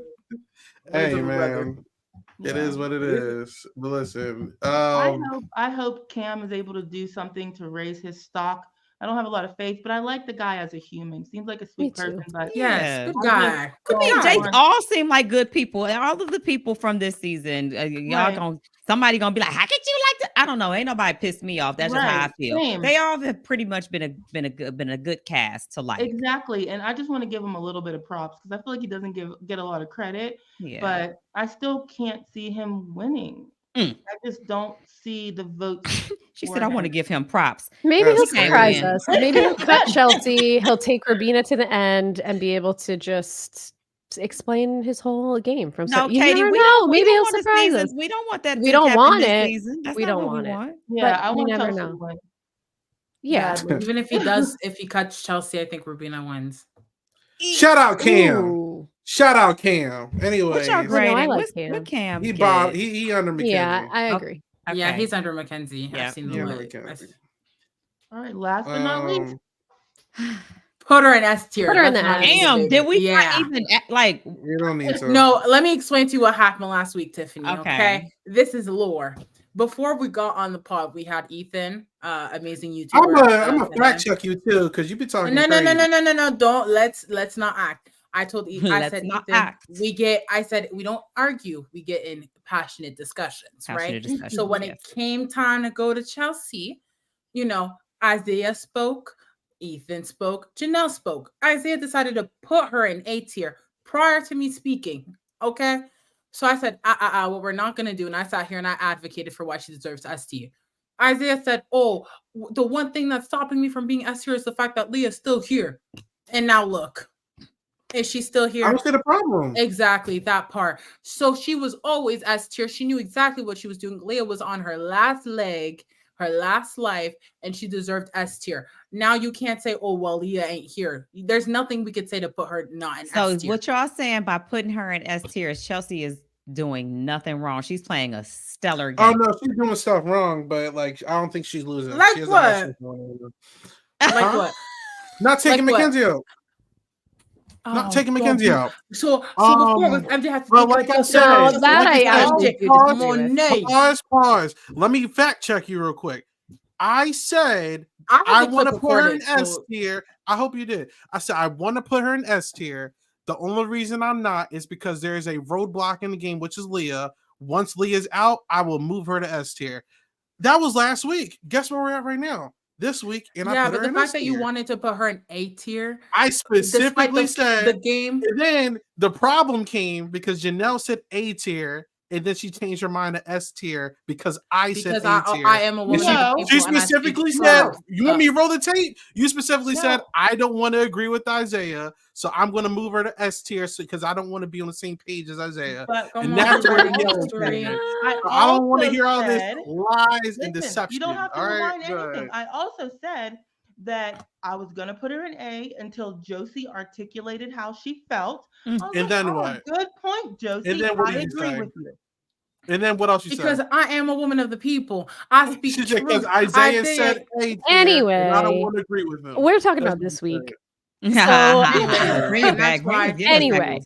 Hey man, it is what it is. But listen, I hope Cam is able to do something to raise his stock. I don't have a lot of faith, but I like the guy as a human. Seems like a sweet person. But yes, good I guy. I mean, they all seem like good people, and all of the people from this season, y'all somebody gonna be like, "How could you like that?" I don't know. Ain't nobody pissed me off. That's just how I feel. Same. They all have pretty much been a good cast to like. Exactly, and I just want to give him a little bit of props because I feel like he doesn't get a lot of credit. But I still can't see him winning. I just don't see the votes. She said, "I want to give him props." Maybe he'll surprise us. Maybe he'll cut Chelsea. He'll take Rubina to the end and be able to just explain his whole game from. No, you Katie, never we know. don't, Maybe we he'll don't want surprise us. We don't want that. We don't want it. Season. That's we not don't what want we it. want. Yeah, but I want never Chelsea know. to win. Yeah. Even if he cuts Chelsea, I think Rubina wins. Shout out Cam. Ooh. Shout out Cam. Anyway, what's y'all grading? I like What's Cam. Cam? He under Mackenzie. Yeah, I agree. Okay. Yeah, he's under Mackenzie. Yeah, I've seen the way. All right, last but not least. Put her in S tier. Put her in the S. Damn, did we not even like? You don't need to. No, let me explain to you what happened last week, Tiffany. Okay. This is lore. Before we got on the pod, we had Ethan, amazing YouTuber. I'm gonna fact check you too, because you've been talking. No. Don't let's not act. I told Ethan, I said, Ethan, I said we don't argue, we get in passionate discussions, right? So when it came time to go to Chelsea, Isaiah spoke, Ethan spoke, Janelle spoke. Isaiah decided to put her in A tier prior to me speaking. Okay. So I said, what we're not gonna do. And I sat here and I advocated for why she deserves S tier. Isaiah said, oh, the one thing that's stopping me from being S tier is the fact that Leah's still here. And now look. Is she still here? I don't see the problem. Exactly, that part. So she was always S tier. She knew exactly what she was doing. Leah was on her last leg, her last life, and she deserved S tier. Now you can't say, oh, well, Leah ain't here. There's nothing we could say to put her not in S tier. So what y'all saying by putting her in S tier is Chelsea is doing nothing wrong. She's playing a stellar game. Oh, no, she's doing stuff wrong, but I don't think she's losing. Like what? Like what? Not taking Mackenzie out. Not taking Mackenzie out. So before MJ has to well, like I said, pause. Let me fact check you real quick. I said I want to put her in S tier. I hope you did. I said I want to put her in S tier. The only reason I'm not is because there is a roadblock in the game, which is Leah. Once Leah's out, I will move her to S tier. That was last week. Guess where we're at right now? This week, and I put her in S tier. Yeah, but the fact that you wanted to put her in A tier, I specifically said the game. And then the problem came because Janelle said A tier, and then she changed her mind to S tier because I said A tier. I am a woman. She specifically said, "You want me to roll the tape?" You specifically said, "I don't want to agree with Isaiah, so I'm going to move her to S tier because I don't want to be on the same page as Isaiah." And that's where the yelling came in. I don't want to hear all this lies and deception. You don't have to all rewind right, anything. I also said that I was going to put her in A until Josie articulated how she felt. And then what? Good point, Josie. And then what I agree with you. And then what else you said? Because I am a woman of the people. I speak truth. Because Isaiah said A tier, anyway, and I don't want to agree with him. We're talking about this week. So anyway,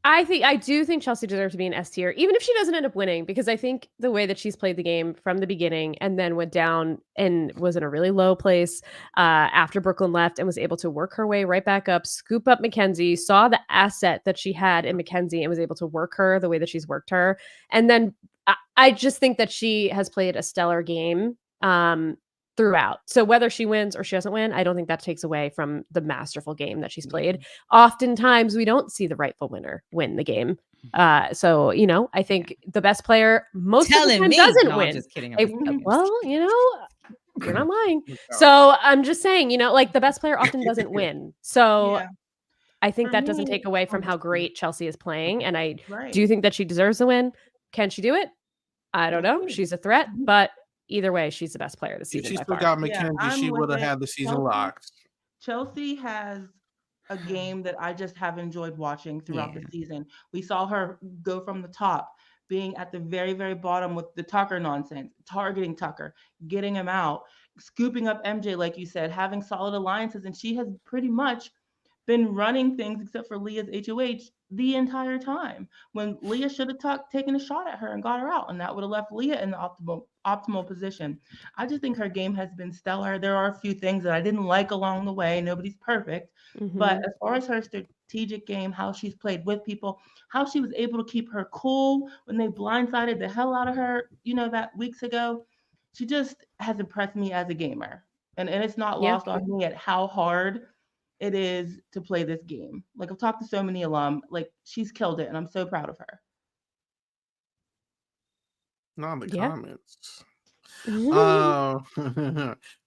I do think Chelsea deserves to be an S tier, even if she doesn't end up winning, because I think the way that she's played the game from the beginning and then went down and was in a really low place after Brooklyn left and was able to work her way right back up, scoop up Mackenzie, saw the asset that she had in Mackenzie and was able to work her the way that she's worked her. And then I just think that she has played a stellar game throughout. So whether she wins or she doesn't win, I don't think that takes away from the masterful game that she's played. Oftentimes we don't see the rightful winner win the game. So, I think the best player most of the time doesn't win. Just kidding. Well, you're not lying. So I'm just saying, the best player often doesn't win. So I think that doesn't take away from how great Chelsea is playing. And I do think that she deserves a win. Can she do it? I don't know. She's a threat, but either way, she's the best player this season. If she still got Mackenzie, she would have had the season locked. Chelsea has a game that I just have enjoyed watching throughout the season. We saw her go from the top, being at the very, very bottom with the Tucker nonsense, targeting Tucker, getting him out, scooping up MJ, like you said, having solid alliances, and she has pretty much been running things except for Leah's HOH the entire time. When Leah should have taken a shot at her and got her out, and that would have left Leah in the optimal position. I just think her game has been stellar. There are a few things that I didn't like along the way. Nobody's perfect. But as far as her strategic game, how she's played with people, how she was able to keep her cool when they blindsided the hell out of her, that weeks ago, she just has impressed me as a gamer. And it's not Yeah. lost on me at how hard it is to play this game. Like, I've talked to so many alum, like, she's killed it, and I'm so proud of her. Not in the Yeah. comments.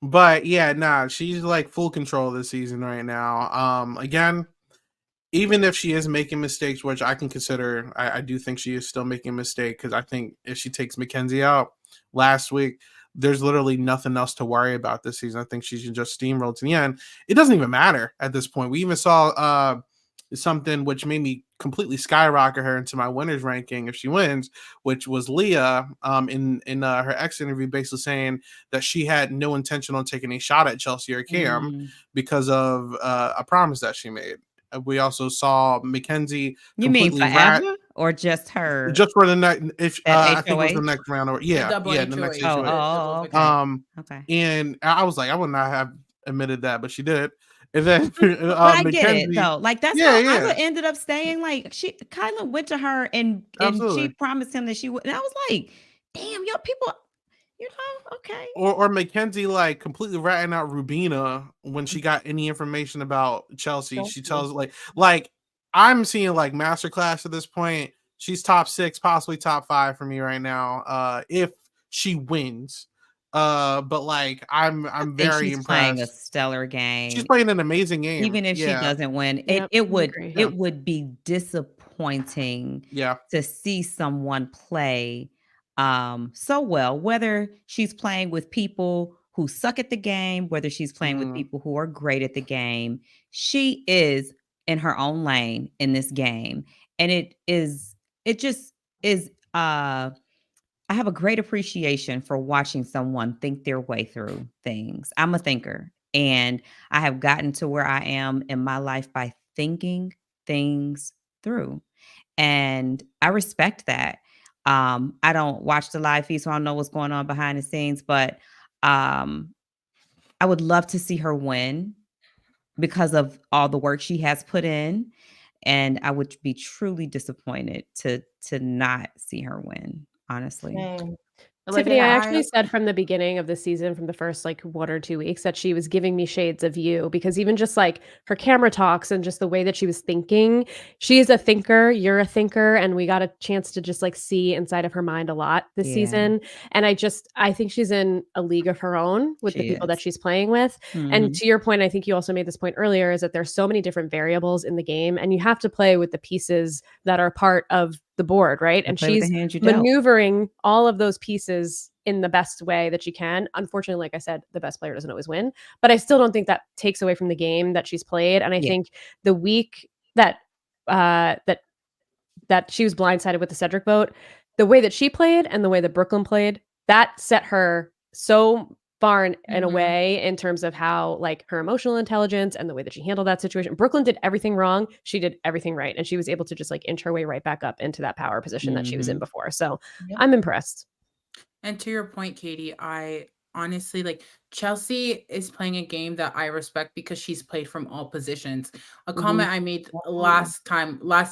But yeah, nah, she's like full control this season right now. Again, even if she is making mistakes, which I can consider, I do think she is still making a mistake, because I think if she takes Mackenzie out last week, there's literally nothing else to worry about this season. I think she should just steamroll to the end. It doesn't even matter at this point. We even saw something which made me completely skyrocket her into my winners ranking if she wins, which was Leah in her ex interview basically saying that she had no intention on taking a shot at Chelsea or Cam because of a promise that she made. We also saw Mackenzie You mean completely forever or just her? just for the next. If I think it was the HOH? next round, or the next HOH. HOH. Okay. Okay. And I was like, I would not have admitted that, but she did. And then But I get it Mackenzie, though. Like that's how I would ended up staying. Like Kyla went to her and she Absolutely. promised him that she would. And I was like, damn, yo, people, okay. Or Mackenzie like completely ratting out Rubina when she got any information about Chelsea. She tells like I'm seeing like masterclass at this point. She's top 6, possibly top 5 for me right now. If she wins. But like I'm very she's impressed. Playing a stellar game. She's playing an amazing game. Even if she doesn't win, Yep, it would be disappointing to see someone play so well, whether she's playing with people who suck at the game, whether she's playing with people who are great at the game. She is in her own lane in this game. And it just is I have a great appreciation for watching someone think their way through things. I'm a thinker, and I have gotten to where I am in my life by thinking things through. And I respect that. I don't watch the live feed, so I don't know what's going on behind the scenes, but I would love to see her win because of all the work she has put in. And I would be truly disappointed to not see her win. Honestly. Tiffany, I actually said from the beginning of the season, from the first like 1 or 2 weeks, that she was giving me shades of you, because even just like her camera talks and just the way that she was thinking, she is a thinker, you're a thinker, and we got a chance to just like see inside of her mind a lot this season. And I think she's in a league of her own with the people that she's playing with. And to your point, I think you also made this point earlier, is that there's so many different variables in the game, and you have to play with the pieces that are part of the board, right? And she's maneuvering all of those pieces in the best way that she can. Unfortunately, like I said, the best player doesn't always win, but I still don't think that takes away from the game that she's played. And I think the week that that she was blindsided with the Cedric vote, the way that she played and the way that Brooklyn played, that set her so far in a way in terms of how like her emotional intelligence and the way that she handled that situation. Brooklyn did everything wrong. She did everything right. And she was able to just like inch her way right back up into that power position that she was in before. So I'm impressed. And to your point, Katie, I honestly like Chelsea is playing a game that I respect because she's played from all positions. A comment I made last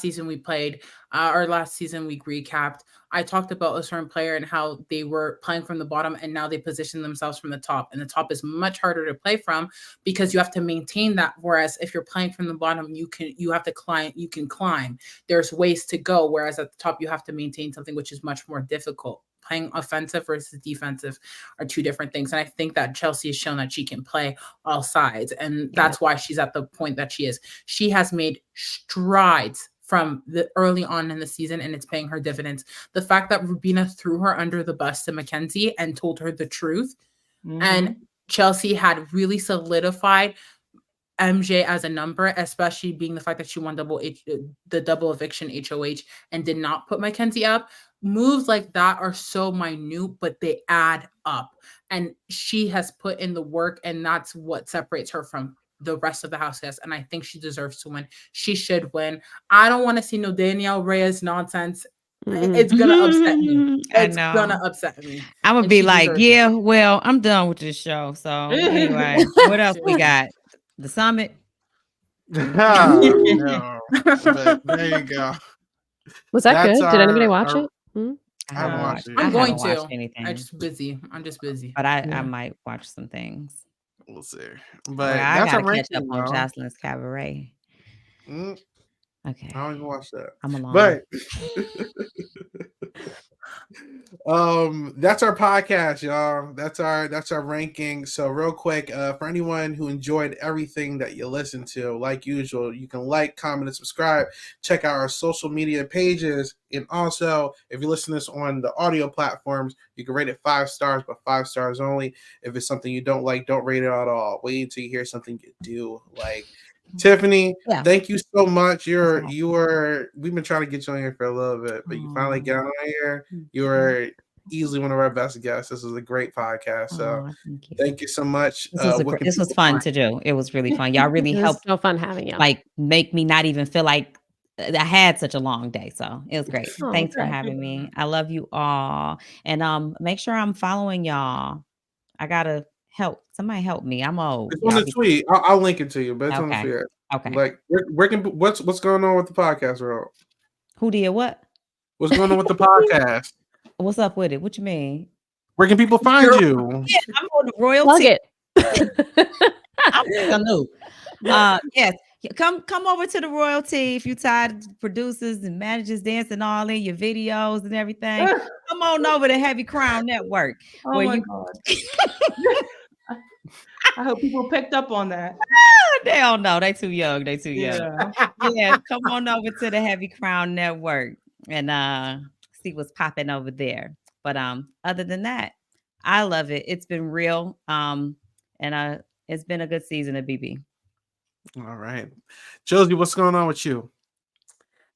season we played, or last season we recapped, I talked about a certain player and how they were playing from the bottom and now they position themselves from the top. And the top is much harder to play from because you have to maintain that. Whereas if you're playing from the bottom, you have to climb, you can climb. There's ways to go. Whereas at the top, you have to maintain something which is much more difficult. Playing offensive versus defensive are two different things. And I think that Chelsea has shown that she can play all sides. And that's why she's at the point that she is. She has made strides from the early on in the season, and it's paying her dividends. The fact that Rubina threw her under the bus to Mackenzie and told her the truth, and Chelsea had really solidified MJ as a number, especially being the fact that she won the double eviction HOH and did not put Mackenzie up. Moves like that are so minute, but they add up. and she has put in the work, and that's what separates her from the rest of the houseguests. And I think she deserves to win. She should win. I don't want to see no Danielle Reyes nonsense. It's gonna upset me. I It's know. gonna upset me. I'm gonna And be she like, deserves it. yeah, well, I'm done with this show. So anyway, what else we got? The summit. No, but there you go. Was that That's good? Did anybody our- watch our- it? Hmm? I haven't watched it. I'm I going haven't watched to. anything, I'm just busy. but I Yeah. might watch some things. We'll see. Well, But I that's our gotta catch up ranking, on though. Jocelyn's Cabaret. Mm, Okay, I don't even watch that. I'm alone. But that's our podcast, y'all. That's our ranking. So real quick, for anyone who enjoyed everything that you listened to, like usual, you can like, comment, and subscribe. Check out our social media pages, and also if you listen to this on the audio platforms, you can rate it 5 stars, but 5 stars only. If it's something you don't like, don't rate it at all. Wait until you hear something you do like. Tiffany, Yeah. thank you so much. Okay. We've been trying to get you on here for a little bit, but you finally got on here. Mhm. You were easily one of our best guests. This was a great podcast. So Aw, thank you. thank you so much. This was fun to do. It was really fun. Y'all really It was helped so fun having you. like make me not even feel like I had such a long day. So it was great. Oh, Thanks for good. having me. I love you all. And make sure I'm following y'all. I gotta help. Somebody help me. I'm old. It's on the tweet. I'll link it to you, but it's on the Okay. tweet. Okay. Like what's going on with the podcast, bro? Who did what? What's going on with the podcast? What's up with it? What you mean? Where can people find you? Yeah, I'm on the royalty. Plug it. I'm new. Yes. Come over to the royalty if you tired of producers and managers dancing all in your videos and everything. Come on over to Heavy Crown Network. Oh where my you God. I hope people picked up on that. They don't know. They too young. They too young. Yeah. Yeah, come on over to the Heavy Crown Network and see what's popping over there. But other than that, I love it. It's been real. And it's been a good season of BB. All right. Josie, what's going on with you?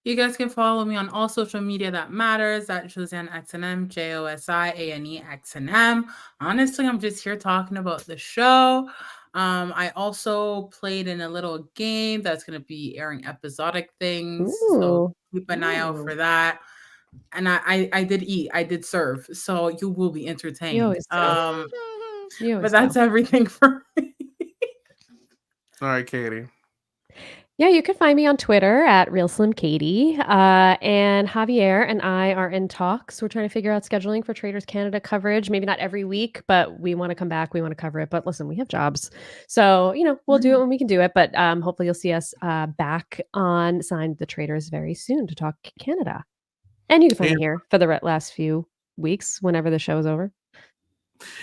You guys can follow me on all social media that matters at Josiane XNM, JOSIANE XNM. Honestly, I'm just here talking about the show. I also played in a little game that's going to be airing episodic things. So keep an eye out for that. And I did eat. I did serve. So you will be entertained. You always do. But that's everything for me. All right, Katie. Yeah, you can find me on Twitter at RealSlimKatie. And Javier and I are in talks. We're trying to figure out scheduling for Traders Canada coverage. Maybe not every week, but we want to come back. We want to cover it. But listen, we have jobs. So, we'll do it when we can do it. But hopefully you'll see us back on Sign the Traders very soon to talk Canada. And you can find me here for the last few weeks whenever the show is over.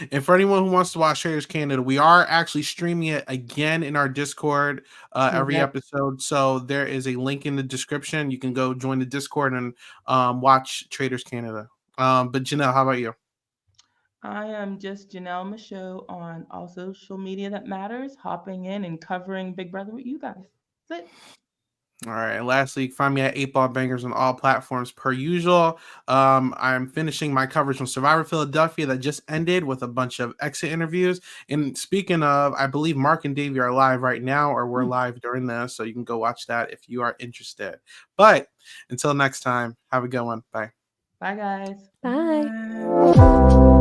And for anyone who wants to watch Traders Canada, we are actually streaming it again in our Discord every episode. So there is a link in the description. You can go join the Discord and watch Traders Canada. But Janelle, how about you? I am just Janelle Michaud on all social media that matters, hopping in and covering Big Brother with you guys. That's it. All right. And lastly, you can find me at 8Ball Bangers on all platforms per usual. I'm finishing my coverage on Survivor Philadelphia that just ended with a bunch of exit interviews. And speaking of, I believe Mark and Davey are live right now, or we're live during this. So you can go watch that if you are interested. But until next time, have a good one. Bye. Bye, guys. Bye. Bye.